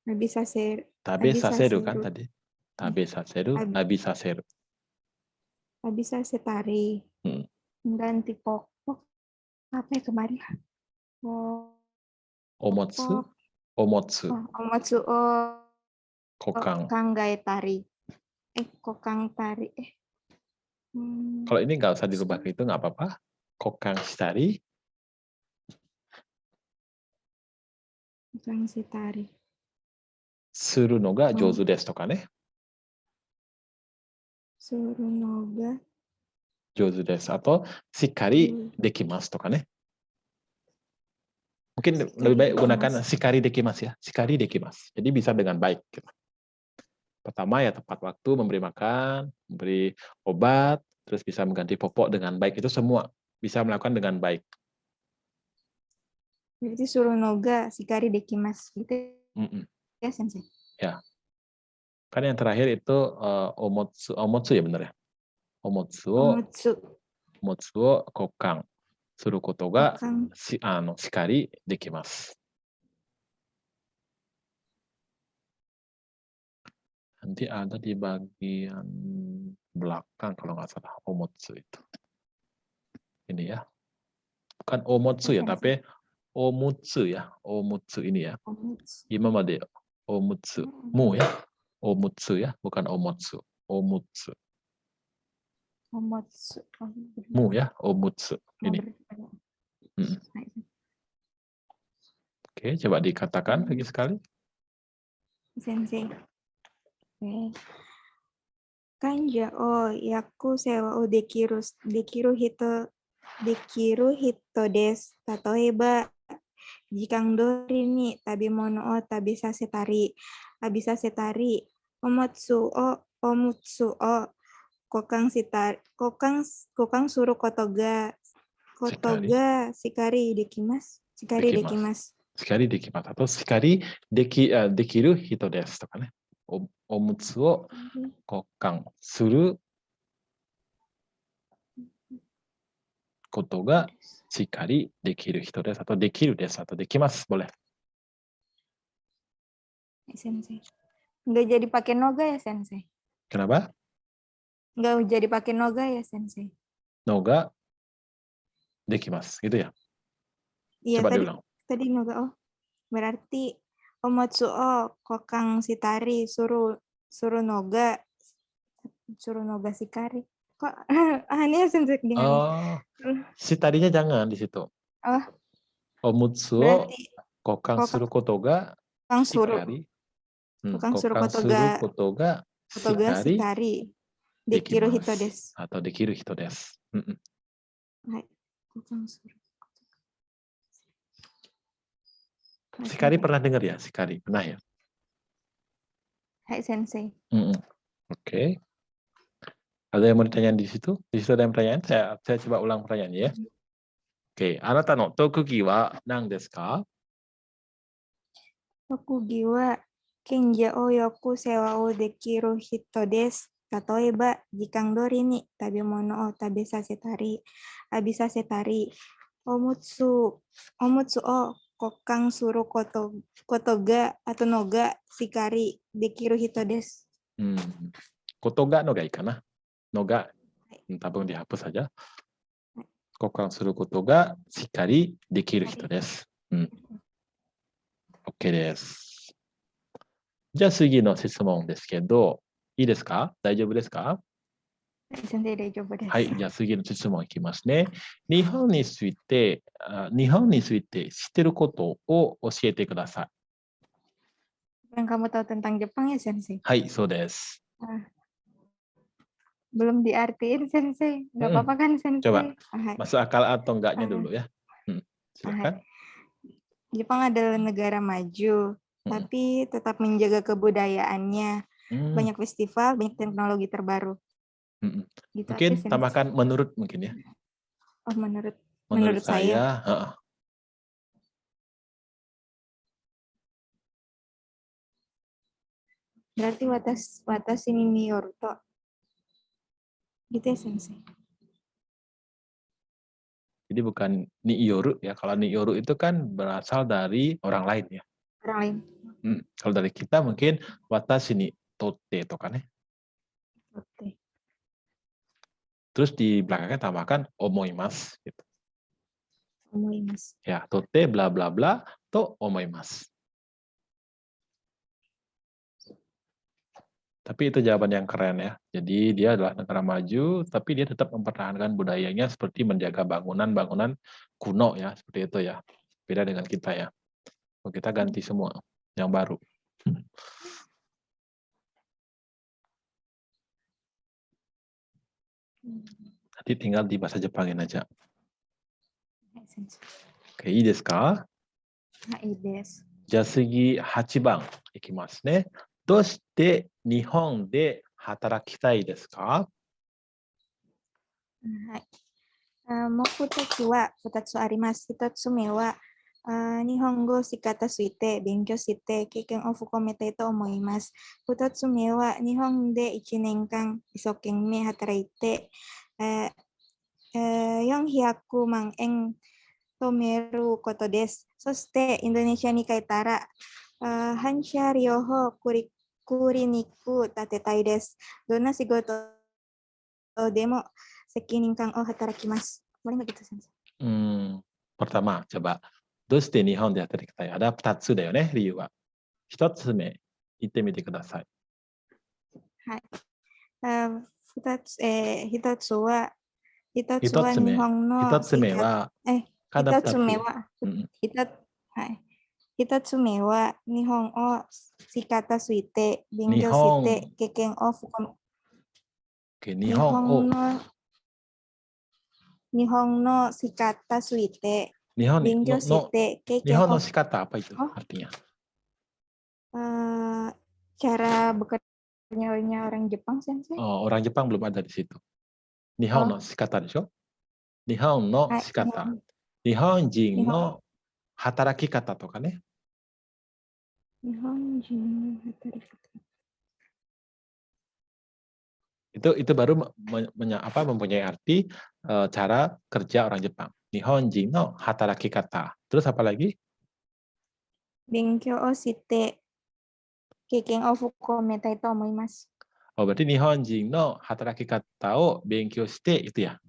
Tabe saseru kan tadi. Tabe saseru, abisaseru. Abisasetari. Ganti pokok apa ya kemarin? Omotsu. Kokang tari. Kokang tari. Kalau ini nggak usah dirubah itu nggak apa-apa. Kokang shitari. Kokang shitari. Suru no ga jouzu desu to ka ne. Suru no ga jouzu desu atau shikari dekimasu to ka ne. Mungkin lebih baik gunakan shikari dekimasu ya. Shikari dekimasu. Jadi bisa dengan baik. Pertama ya tepat waktu memberi makan, memberi obat, terus bisa mengganti popok dengan baik. Itu semua bisa melakukan dengan baik. Berarti suru no ga shikari dekimasu gitu ya sensei. Ya. Kan yang terakhir itu omotsu ya benar ya. Omotsu o kokang suru koto ga shikari dekimasu. Nanti ada di bagian belakang kalau nggak salah omotsu itu. Ini ya. Bukan omotsu ya, tapi omutsu ya. Omutsu ini ya. Imamade omutsu mu ya. Omutsu ya, bukan omotsu. Omutsu. Mu ya, omutsu. Ini. Oke, coba dikatakan lagi sekali. Sensei. Kanja o yaku sewa o dekiru hito desu. Tatoeba jikang dori ni tabi mono o tabi sasetari. Abisasetari. Omutsu o kokang suru kotoga shikari dekimasu. Shikari dekimasu atau shikari dekiru hito desu to ka ne. Omutsu o kokang suru koto ga shikari dekiru hito desu atau dekiru desu atau dekimasu boleh. Sensei. Nggak jadi pakai noga ya sensei? Kenapa? Nggak jadi pakai noga ya sensei? Noga dekimasu gitu ya? Iya, coba diulang. Tadi noga berarti omotsu o kokang shitari suru noga shikari. Kok aneh sensei dengan shitarinya jangan di situ. Omutsu o kokang suru koto ga shikari. Kokang suru koto ga shikari Dekiru hito dekimasu. desu. Atau dekiru hito desu. Hai. Kokang suru. Hai, Shikari sensei. pernah dengar ya? Shikari pernah ya? Hai sensei. Oke. Ada yang mau ditanyain di situ? Di situ ada yang pertanyaan? Saya coba ulang pertanyaannya ya. Oke, anata no tokugi wa nang desu ka? Tokugi wa kenja o yoku sewa o dekiru hito desu. Tatoeba, jikang dori ni tabemono o tabe sasetari, abi sasetari, omutsu o kokang suru kotoga atau noga shikari dekiru hito desu. Kotoga no ga ii kana? Noga, tabung dihapus saja. Kokang suru koto ga shikari dekiru hito desu. OK です。じゃあ次の質問ですけど、いいですか？大丈夫ですか？ Hai sensei, daijoubu は desu. い、じゃあ次の質問いきますね。日本について知ってることを教えてください。 Yang kamu tahu tentang Jepang ya, Sensei? はい、そうです。 Belum diartiin, Sensei. Nggak apa-apa kan, Coba, Sensei? masuk akal atau enggaknya dulu ya. Silakan. Jepang adalah negara maju, tapi tetap menjaga kebudayaannya. Banyak festival, banyak teknologi terbaru. Gitu aja, Mungkin Sensei. tambahkan menurut mungkin ya. Oh, menurut saya, saya. Berarti watashi ni miyoru to. Gitu ya, Sensei. Jadi bukan niyoru ya. Kalau niyoru itu kan berasal dari orang lain ya. Orang lain. Kalau dari kita mungkin watashi ni totte to kan ya. Oke. Terus di belakangnya tambahkan omoimasu gitu. Omoimasu. Ya, totte bla bla bla to omoimasu. Tapi itu jawaban yang keren ya. Jadi dia adalah negara maju, tapi dia tetap mempertahankan budayanya seperti menjaga bangunan-bangunan kuno ya, seperti itu ya. Beda dengan kita ya. Kita ganti semua yang baru. Nanti tinggal di bahasa Jepangin aja. Oke, いいですか? いいです。じゃあ次、8番いきますね。どうして日本で働きたいですか? はい。目的は2つあります。1つ目は、日本語をし方ついて勉強して経験を深めたいと思います。2つ目は、日本で1年間一生懸命働いて、400万円貯めることです。そして、インドネシアに帰ったら、反射療法クリニック建てたいです。どんな仕事でも責任感を働きます。Boleh nggak gitu, Sensei? Pertama, coba. どうして日本で働きたい? Ada 2つだよね、理由は。1つ目、言ってみてください。はい。1つは日本の1つ目は、1つ目は、1つ目は日本をし方ついて勉強して経験を深め、日本のし方ついて勉強して経験を Nihon no shikata apa itu artinya? Cara bekerjanya orang Jepang, Sensei? Oh, orang Jepang belum ada di situ. Nihon no shikata desho? Nihon no shikata. Nihonjin no hataraki kata to ka ne? Nihonjin no hataraki kata. Itu baru mempunyai arti cara kerja orang Jepang. Nihonjin no hataraki kata. Terus apa lagi? Benkyou o shite keiken o fukumetai to omoimasu. Oh, berarti Nihonjin no hataraki kata o benkyou shite itu ya?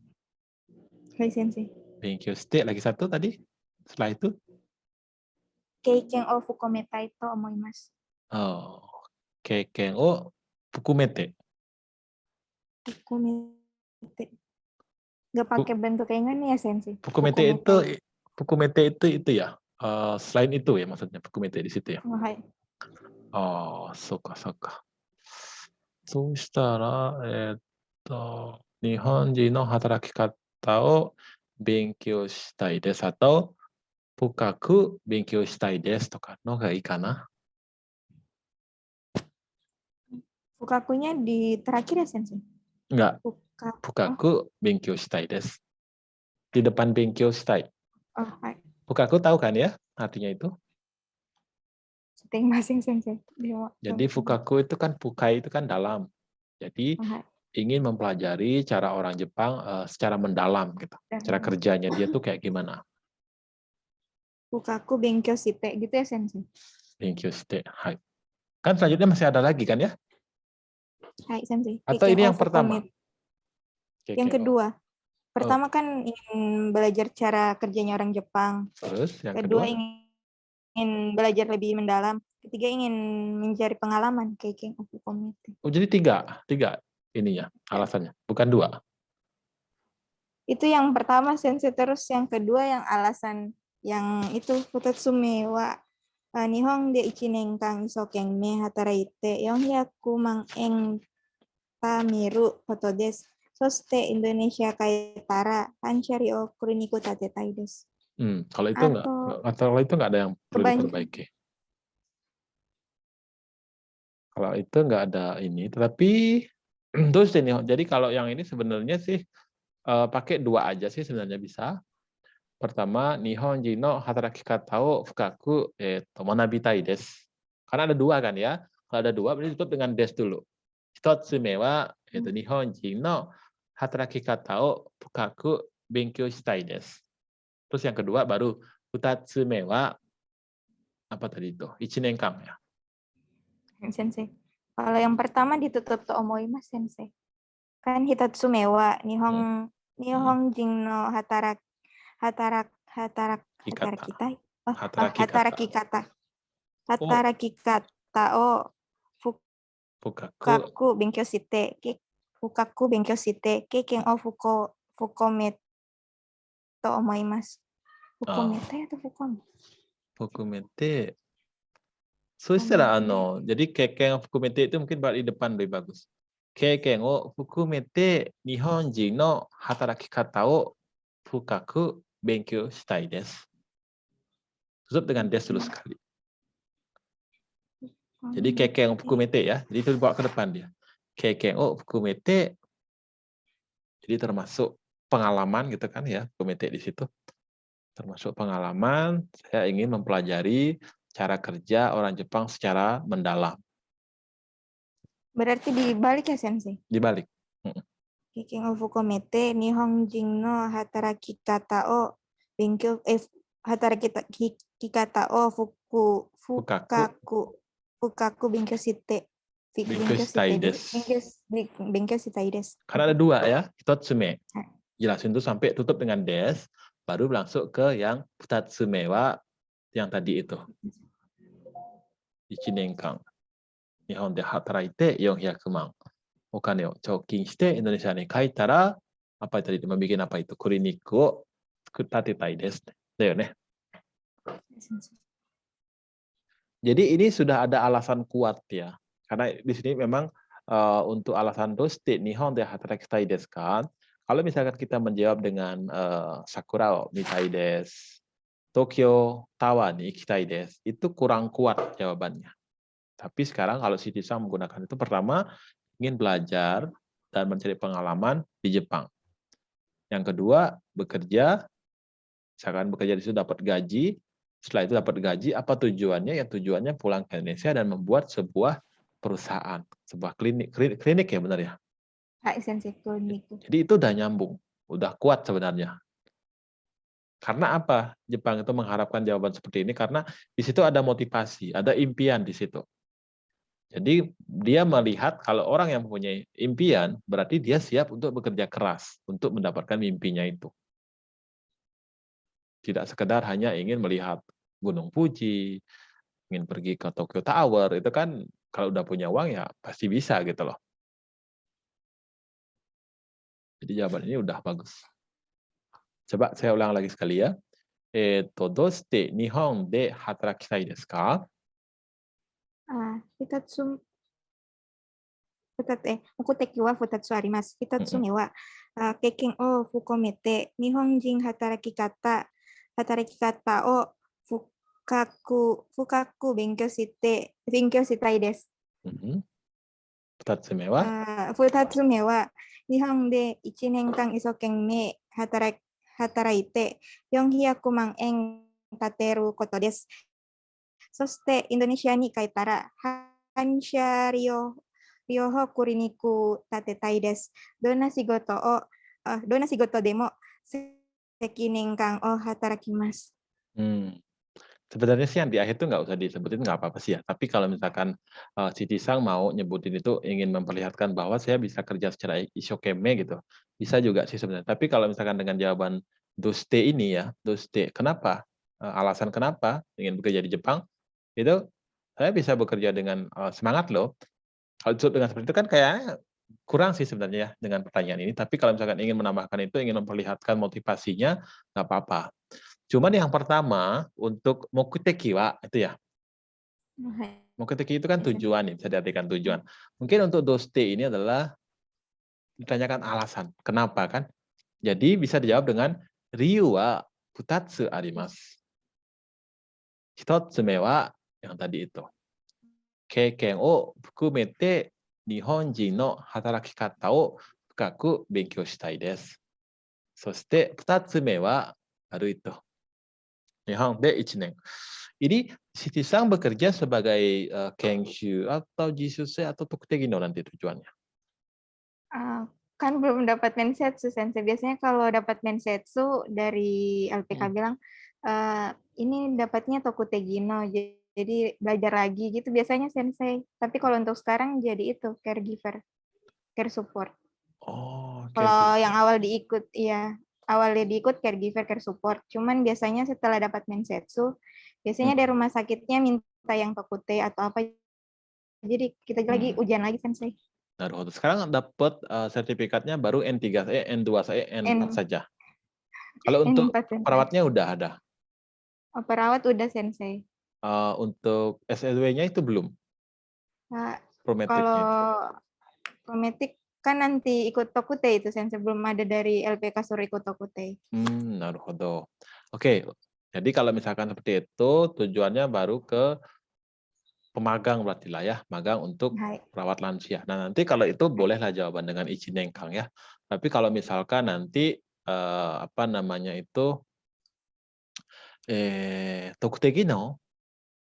Hai, Sensei. Benkyou shite lagi satu tadi? Setelah itu? Keiken o fukumetai to omoimasu. Oh, keiken o fukumete. Fukumete. Nggak pakai bentuk kayak gini ya, Sensei? Fukumete itu ya. Selain itu ya maksudnya fukumete di situ ya. Oh, hai. Oh, そうかそうか。そうしたら Nihon人の働き方を勉強したいですatau 深く勉強したいですとかのがいいかな? Fukakunya di terakhir ya, Sensei? Enggak, Fuka. Oh, 深く勉強したいです. Di depan 勉強したい. oh, hai. Fukaku tahu kan ya artinya itu? Masing Sensei. Dewa. Jadi fukaku itu kan fukai itu kan dalam. Jadi Oh, hai. ingin mempelajari cara orang Jepang secara mendalam gitu. Cara kerjanya dia tuh kayak gimana? Fukaku benkyou shite gitu ya, Sensei? Benkyou shite. Hai. Kan selanjutnya masih ada lagi kan ya? Hai, Sensei. Atau ini yang pertama? Yang kedua. Pertama kan ingin belajar cara kerjanya orang Jepang. Terus yang kedua kedua? ingin belajar lebih mendalam. Ketiga ingin mencari pengalaman. Keiken of Fukomite. Oh, jadi tiga ininya alasannya, bukan dua. Itu yang pertama, Sensei. Terus yang kedua yang alasan yang itu Futatsume wa Nihon de ichinen kang isokenme hataraite yonhyaku mang eng tamiru koto desu. Soste Indonesia kaitara hancari o kuriniku tatetai desu. Kalau itu nggak ada yang perlu diperbaiki. Kalau itu nggak ada ini, tetapi terus ini. Jadi kalau yang ini sebenarnya sih pakai dua aja sih sebenarnya bisa. Pertama, Nihon jino hataraki kata o fukaku manabitai desu. Karena ada dua kan ya. Kalau ada dua berarti tutup dengan des dulu. Hitotsume wa Nihon jino hataraki kata o fukaku benkyou shitai desu. Terus yang kedua baru futatsume wa apa tadi itu? Ichinenkang ya. Sensei. Kalau yang pertama ditutup to omoimasu, Sensei. Kan hitatsume wa Nihon jin no Hataraki kata o fukaku benkyou shite keiken o fukomete to omoimasu. Fukomete atau fukomete? Fukomete. So istilah jadi keiken o fukomete itu mungkin di depan lebih bagus. Keiken o fukomete Nihon jin no hataraki kata o fukaku benkyou shitai desu. Tutup dengan des dulu sekali. Jadi keiken o fukomete ya. Jadi itu dibawa ke depan dia. Keiken o fukomete. Jadi termasuk pengalaman gitu kan ya, fukomete di situ. Termasuk pengalaman, saya ingin mempelajari cara kerja orang Jepang secara mendalam. Berarti dibalik ya, Sensei? Dibalik. Keiken o fukomete Nihon jin no hataraki kata o benkyou hataraki kata o fukaku benkyou shite. Benkyou shitai desu. Karena ada dua ya, hitotsume. Jelasin itu sampai tutup dengan des, baru langsung ke yang futatsume wa yang tadi itu. Ichinenkang. Nihon de hataraite 400 man. Okane o choukin shite Indonesia ni kaitara apa tadi membuat apa itu? Klinik o tatetai desu. Dayo ne. Jadi ini sudah ada alasan kuat ya. Karena di sini memang untuk alasan doste Nihon de hatarakitai desu kan. Kalau misalkan kita menjawab dengan Sakura o mitai desu, Tokyo Tawa ni ikitai desu, itu kurang kuat jawabannya. Tapi sekarang kalau Shitty-san menggunakan itu pertama ingin belajar dan mencari pengalaman di Jepang. Yang kedua bekerja, misalkan bekerja di situ dapat gaji. Setelah itu dapat gaji, apa tujuannya? Yang tujuannya pulang ke Indonesia dan membuat sebuah perusahaan, sebuah klinik ya benar ya? Jadi itu udah nyambung, udah kuat sebenarnya. Karena apa? Jepang itu mengharapkan jawaban seperti ini karena di situ ada motivasi, ada impian di situ. Jadi dia melihat kalau orang yang mempunyai impian, berarti dia siap untuk bekerja keras untuk mendapatkan mimpinya itu. Tidak sekedar hanya ingin melihat Gunung Fuji, ingin pergi ke Tokyo Tower, itu kan kalau udah punya uang ya pasti bisa gitu loh. Jadi jawaban ini udah bagus. Coba saya ulang lagi sekali ya. Doshite Nihon de hatarakitai desu ka? 目的は2つあります。1つ Mm-mm. 目は、経験を深めて、日本人働き方を深く勉強したいです。Mm-mm. 二つ目は、2つ目は、日本で1年間一生懸命働いて、400万円立てることです。そして、インドネシアに帰ったら、反射療法クリニックを立てたいです。どんな仕事でも責任感を働きます。hmm, sebenarnya sih yang di akhir itu nggak usah disebutin nggak apa-apa sih ya. Tapi kalau misalkan si Tisang mau nyebutin itu ingin memperlihatkan bahwa saya bisa kerja secara isyokeme gitu, bisa juga sih sebenarnya. Tapi kalau misalkan dengan jawaban doste ini ya, doste, kenapa? Alasan kenapa ingin bekerja di Jepang, itu saya bisa bekerja dengan semangat loh. Kalau dengan seperti itu kan kayaknya kurang sih sebenarnya ya dengan pertanyaan ini. Tapi kalau misalkan ingin menambahkan itu, ingin memperlihatkan motivasinya, nggak apa-apa. Cuman yang pertama, untuk mokuteki wa itu ya, mokuteki itu kan tujuan nih, bisa diartikan tujuan. Mungkin untuk doste ini adalah ditanyakan alasan, kenapa kan? Jadi bisa dijawab dengan ryu wa futatsu arimasu. Hitotsume wa yang tadi itu. Keiken o fukumete Nihonjin no hatarakikata o fukaku benkyou shitai desu. そして2つ目はbaru itu. Nihon de 1 年. Ini Siti Sang bekerja sebagai Kenshu atau Jisuse atau Tokutegino nanti tujuannya. Kan belum dapat mensetsu, Sensei. Biasanya kalau dapat mensetsu dari LPK bilang, ini dapatnya Tokutegino, jadi belajar lagi gitu biasanya, Sensei. Tapi kalau untuk sekarang jadi itu, caregiver, care support. Oh, Kalau yang caregiver. awalnya diikut caregiver, care support. Cuman biasanya setelah dapat mensetsu, biasanya dari rumah sakitnya minta yang Tokute atau apa. Jadi kita lagi ujian lagi, Sensei. Naruhodo. Sekarang dapat sertifikatnya baru N3, N2, N4 saja. Kalau untuk N4, Sensei. perawatnya udah ada. Perawat udah, Sensei. Untuk SLW-nya itu belum. Prometricnya Kalau itu. prometric kan nanti ikut Tokute itu, Sensei. Belum ada dari LPK suruh ikut Tokute. Naruhodo. Oke, jadi kalau misalkan seperti itu, tujuannya baru ke pemagang berarti lah ya, magang untuk perawat lansia. Nah, nanti kalau itu bolehlah jawaban dengan izin nengkang ya. Tapi kalau misalkan nanti apa namanya itu Tokutegino,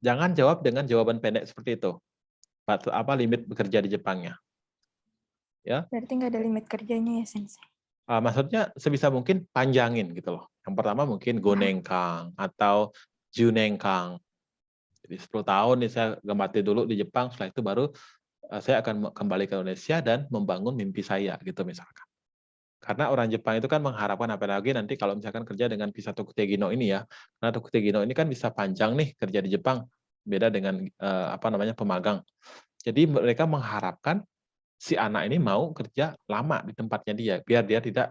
jangan jawab dengan jawaban pendek seperti itu. Apa limit bekerja di Jepangnya? Ya. Berarti nggak ada limit kerjanya ya, Sensei? Maksudnya sebisa mungkin panjangin gitu loh. Yang pertama mungkin gonengkang atau junengkang. Jadi 10 tahun nih saya gemati dulu di Jepang, setelah itu baru saya akan kembali ke Indonesia dan membangun mimpi saya gitu misalkan. Karena orang Jepang itu kan mengharapkan apalagi nanti kalau misalkan kerja dengan visa Tokutegino ini ya. Karena Tokutegino ini kan bisa panjang nih kerja di Jepang, beda dengan apa namanya pemagang. Jadi mereka mengharapkan si anak ini mau kerja lama di tempatnya dia, biar dia tidak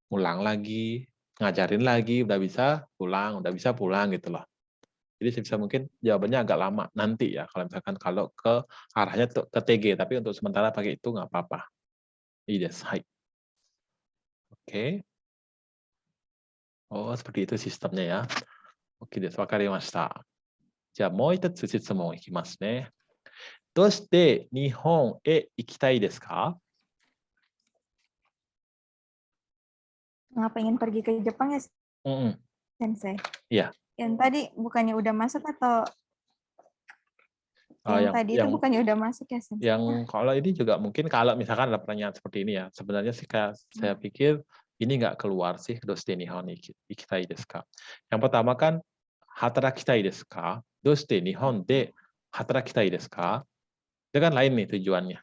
ngulang lagi, ngajarin lagi, udah bisa pulang gitu loh. Jadi sebisa mungkin jawabannya agak lama nanti ya, kalau misalkan kalau ke arahnya ke TG, tapi untuk sementara pakai itu nggak apa-apa. Iya, hai. Oke. Oh, seperti itu sistemnya ya. Oke, desu. Wakarimashita. じゃあもう一つ質問いきますね。どうして日本へ行きたいですか? Ngapa ingin pergi ke Jepang ya, Sensei? Iya. Yang tadi bukannya udah masuk atau tadi itu bukannya udah masuk ya, Sensei? Yang kalau ini juga mungkin kalau misalkan ada pertanyaan seperti ini ya, sebenarnya sih saya pikir ini nggak keluar sih, doste nihon ikitai desu ka. Yang pertama kan hatarakitai desu ka, doste nihon de hatarakitai desu ka. Itu kan lain nih tujuannya.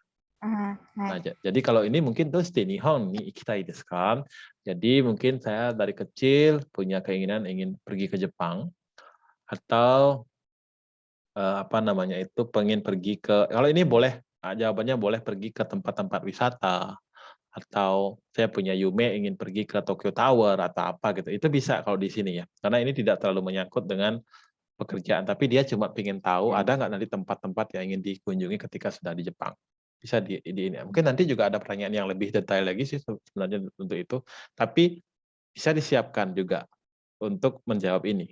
Nah, jadi kalau ini mungkin doste nihon ni ikitai desu ka. Jadi mungkin saya dari kecil punya keinginan ingin pergi ke Jepang atau apa namanya itu pengen pergi ke, kalau ini boleh jawabannya boleh pergi ke tempat-tempat wisata atau saya punya Yume ingin pergi ke Tokyo Tower atau apa gitu, itu bisa kalau di sini ya, karena ini tidak terlalu menyangkut dengan pekerjaan, tapi dia cuma pengen tahu ada nggak nanti tempat-tempat yang ingin dikunjungi ketika sudah di Jepang. bisa di ini. Mungkin nanti juga ada pertanyaan yang lebih detail lagi sih sebenarnya untuk itu. Tapi bisa disiapkan juga untuk menjawab ini.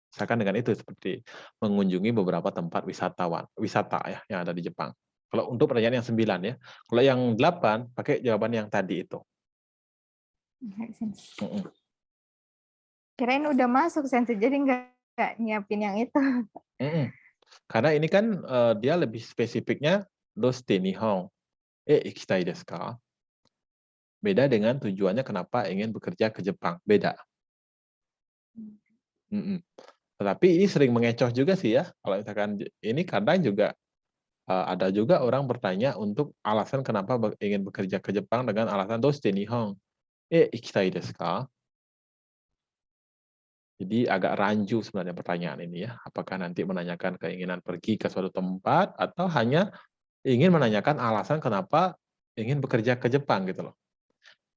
Misalkan dengan itu seperti mengunjungi beberapa tempat wisata ya yang ada di Jepang. Kalau untuk pertanyaan yang 9 ya. Kalau yang 8 pakai jawaban yang tadi itu. Baik, Sensei. Mm-mm. Kirain udah masuk Sensei, jadi nggak nyiapin yang itu. Mm-mm. Karena ini kan dia lebih spesifiknya doste nihon ikitai desu ka? Beda dengan tujuannya kenapa ingin bekerja ke Jepang. Beda. Mm-mm. Tetapi ini sering mengecoh juga sih ya. Kalau misalkan ini kadang juga ada juga orang bertanya untuk alasan kenapa ingin bekerja ke Jepang dengan alasan doste nihon ikitai desu ka? Jadi agak rancu sebenarnya pertanyaan ini ya. Apakah nanti menanyakan keinginan pergi ke suatu tempat atau hanya ingin menanyakan alasan kenapa ingin bekerja ke Jepang gitu loh.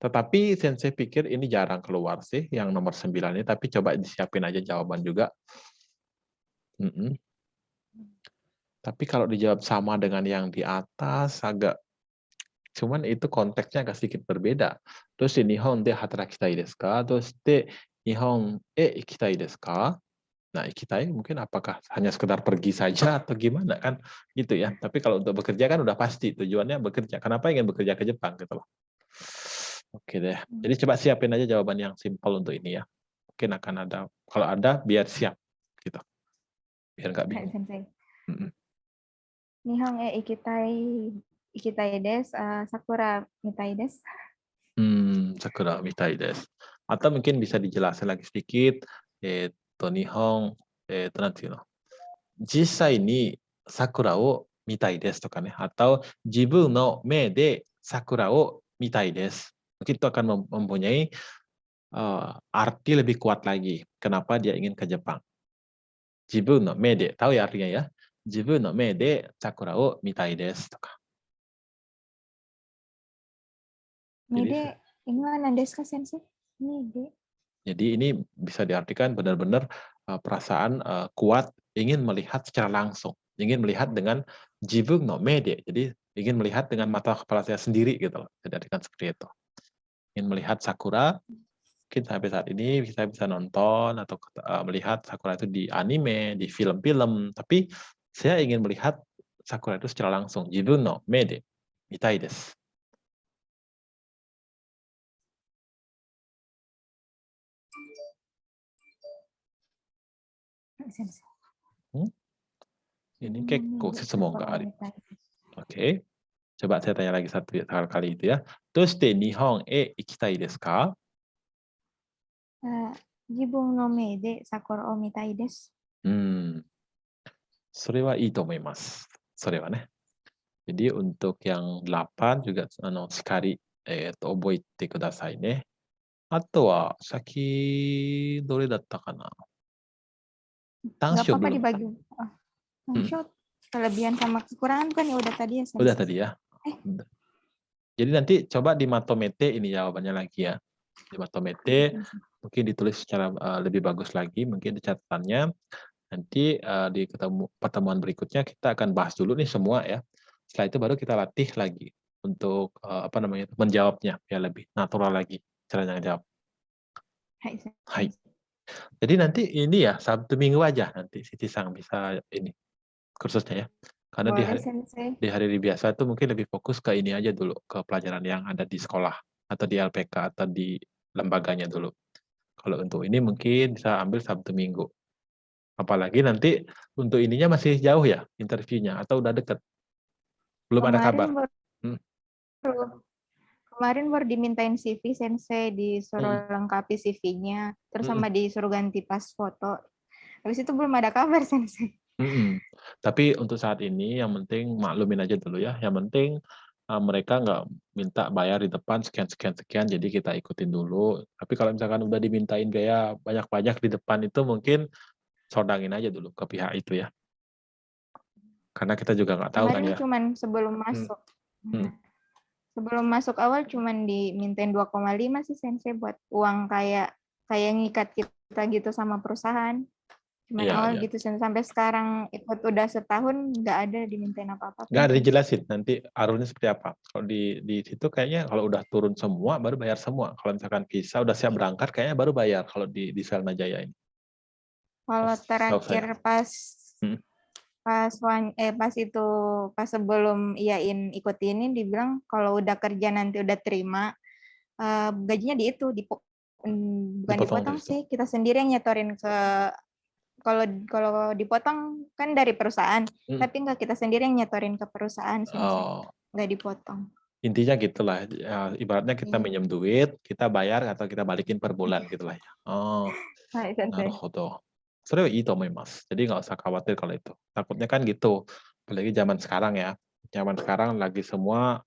Tetapi Sensei pikir ini jarang keluar sih yang nomor 9 ini, tapi coba disiapin aja jawaban juga. Mm-mm. Tapi kalau dijawab sama dengan yang di atas agak, cuman itu konteksnya agak sedikit berbeda. Terus di Nihon de hatarakitai desu ka? Terus de Nihon ikitai desu ka? Nah, ikitai mungkin apakah hanya sekedar pergi saja atau gimana kan gitu ya. Tapi kalau untuk bekerja kan udah pasti tujuannya bekerja. Kenapa ingin bekerja ke Jepang gitu loh. Oke deh. Jadi coba siapin aja jawaban yang simpel untuk ini ya. Mungkin akan ada. Kalau ada biar siap gitu. Biar nggak Baik, bingung. Sensei. Mm-mm. Nihon ikitai desu, sakura mitai desu. Sakura mitai desu. Atau mungkin bisa dijelasin lagi sedikit. Nihon, nanti no. Jisai ni sakura o mitai desu とかね。Atau jibun no me de sakura o mitai desu. Mungkin itu akan mempunyai arti lebih kuat lagi. Kenapa dia ingin ke Jepang? Jibun no me de, tahu ya artinya ya? Jibun no me de sakura o mitai desu とか. Jadi Mede, ini mana desu ka, Sensei? Mede. Jadi ini bisa diartikan benar-benar perasaan kuat ingin melihat secara langsung, ingin melihat dengan jibun no mede. Jadi ingin melihat dengan mata kepala saya sendiri gitu loh. Bisa diartikan seperti itu. Ingin melihat sakura, mungkin sampai saat ini kita bisa nonton atau melihat sakura itu di anime, di film-film, tapi saya ingin melihat sakura itu secara langsung. Jibun no mede, mitai desu. Sensei. Hmm? Ini kekko Mede, semoga sakura ari. mitai desu. Oke. Coba saya tanya lagi satu kali itu ya. Doshite Nihon ikitai desu ka? Jibun no mede, sakura o mitai desu. それはいいと思います。それはね。Jadi untuk yang 8 juga sekali覚えてくださいね。あとはどれだったかな? Nggak Tangsho apa-apa belum. dibagi. Shot. Kelebihan sama kekurangan kan ya udah tadi ya, Udah Sensei. tadi ya. Jadi nanti coba di Matomete ini jawabannya lagi ya. Di Matomete mungkin ditulis secara lebih bagus lagi, mungkin di catatannya. Nanti di pertemuan berikutnya kita akan bahas dulu nih semua ya. Setelah itu baru kita latih lagi untuk menjawabnya ya lebih natural lagi caranya jawab. Hai, Hai. Sensei. Jadi nanti ini ya Sabtu Minggu aja nanti Siti Sang bisa ini kursusnya ya. Karena Boleh, Sensei. di hari biasa itu mungkin lebih fokus ke ini aja dulu, ke pelajaran yang ada di sekolah atau di LPK atau di lembaganya dulu. Kalau untuk ini mungkin bisa ambil Sabtu Minggu. Apalagi nanti untuk ininya masih jauh ya interviewnya atau udah deket? Belum ada Kemarin kabar. Hmm. Kemarin baru dimintain CV, Sensei, Hmm. disuruh lengkapi CV-nya, terus Hmm. sama disuruh ganti pas foto. Habis itu belum ada kabar, Sensei. Hmm. Tapi untuk saat ini yang penting maklumin aja dulu ya. Yang penting mereka nggak minta bayar di depan sekian, jadi kita ikutin dulu. Tapi kalau misalkan udah dimintain biaya banyak-banyak di depan itu mungkin sodangin aja dulu ke pihak itu ya. Karena kita juga nggak tahu kan Kemarin ya. cuman sebelum Hmm. masuk. Hmm. Sebelum masuk awal cuman dimintain 2,5 sih, Sensei, buat uang kayak ngikat kita gitu sama perusahaan. Cuman Iya, awal iya. gitu sampai sekarang ikut udah setahun nggak ada dimintain apa-apa Nggak ada pun. dijelasin nanti alurnya seperti apa. Kalau di situ kayaknya kalau udah turun semua baru bayar semua. Kalau misalkan visa udah siap berangkat kayaknya baru bayar kalau di Selna Jaya ini. Kalau Setahu terakhir saya. pas Hmm. pas itu pas sebelum iyain ikut ini dibilang kalau udah kerja nanti udah terima gajinya bukan Dipotong dipotong dari situ. sih, kita sendiri yang nyetorin ke kalau kalau dipotong kan dari perusahaan, Hmm. tapi nggak kita sendiri yang nyetorin ke perusahaan sensei, Oh, nggak dipotong. intinya gitulah. Ya, ibaratnya kita Iya. minjem duit, kita bayar atau kita balikin per bulan gitulah ya. Oh, Hai sensei. なるほど。それはいいと思います. Jadi nggak usah khawatir kalau itu. Takutnya kan gitu. Apalagi zaman sekarang ya. Zaman sekarang lagi semua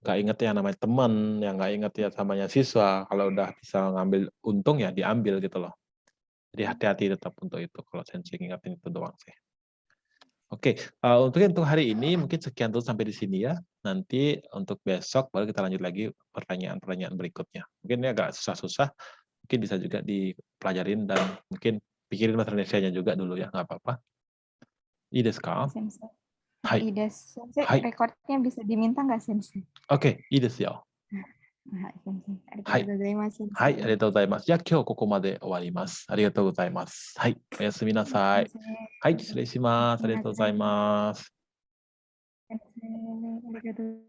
nggak inget ya namanya teman, yang nggak inget ya namanya siswa. Kalau udah bisa ngambil untung ya diambil gitu loh. Jadi hati-hati tetap untuk itu. Kalau sensei ingetin itu doang sih. Oke, untuk hari ini mungkin sekian dulu sampai di sini ya. Nanti untuk besok baru kita lanjut lagi pertanyaan-pertanyaan berikutnya. Mungkin ini agak susah-susah, mungkin bisa juga dipelajarin dan mungkin pikirin bahasa Indonesianya juga dulu ya, nggak apa-apa. I desu ka? Sensei. Hai. Ides. Sensei, Hai. rekornya bisa diminta nggak sensei? Oke, i desu yo. Hai sensei. ありが はい。とうございます先はい、あり生。がとうございます。じゃあ今日ここまで終わります。ありがとうございます。はい、おやすみなさい。先生、はい、失礼します。ありがとうござい皆さん、ます。先生、ありがとう。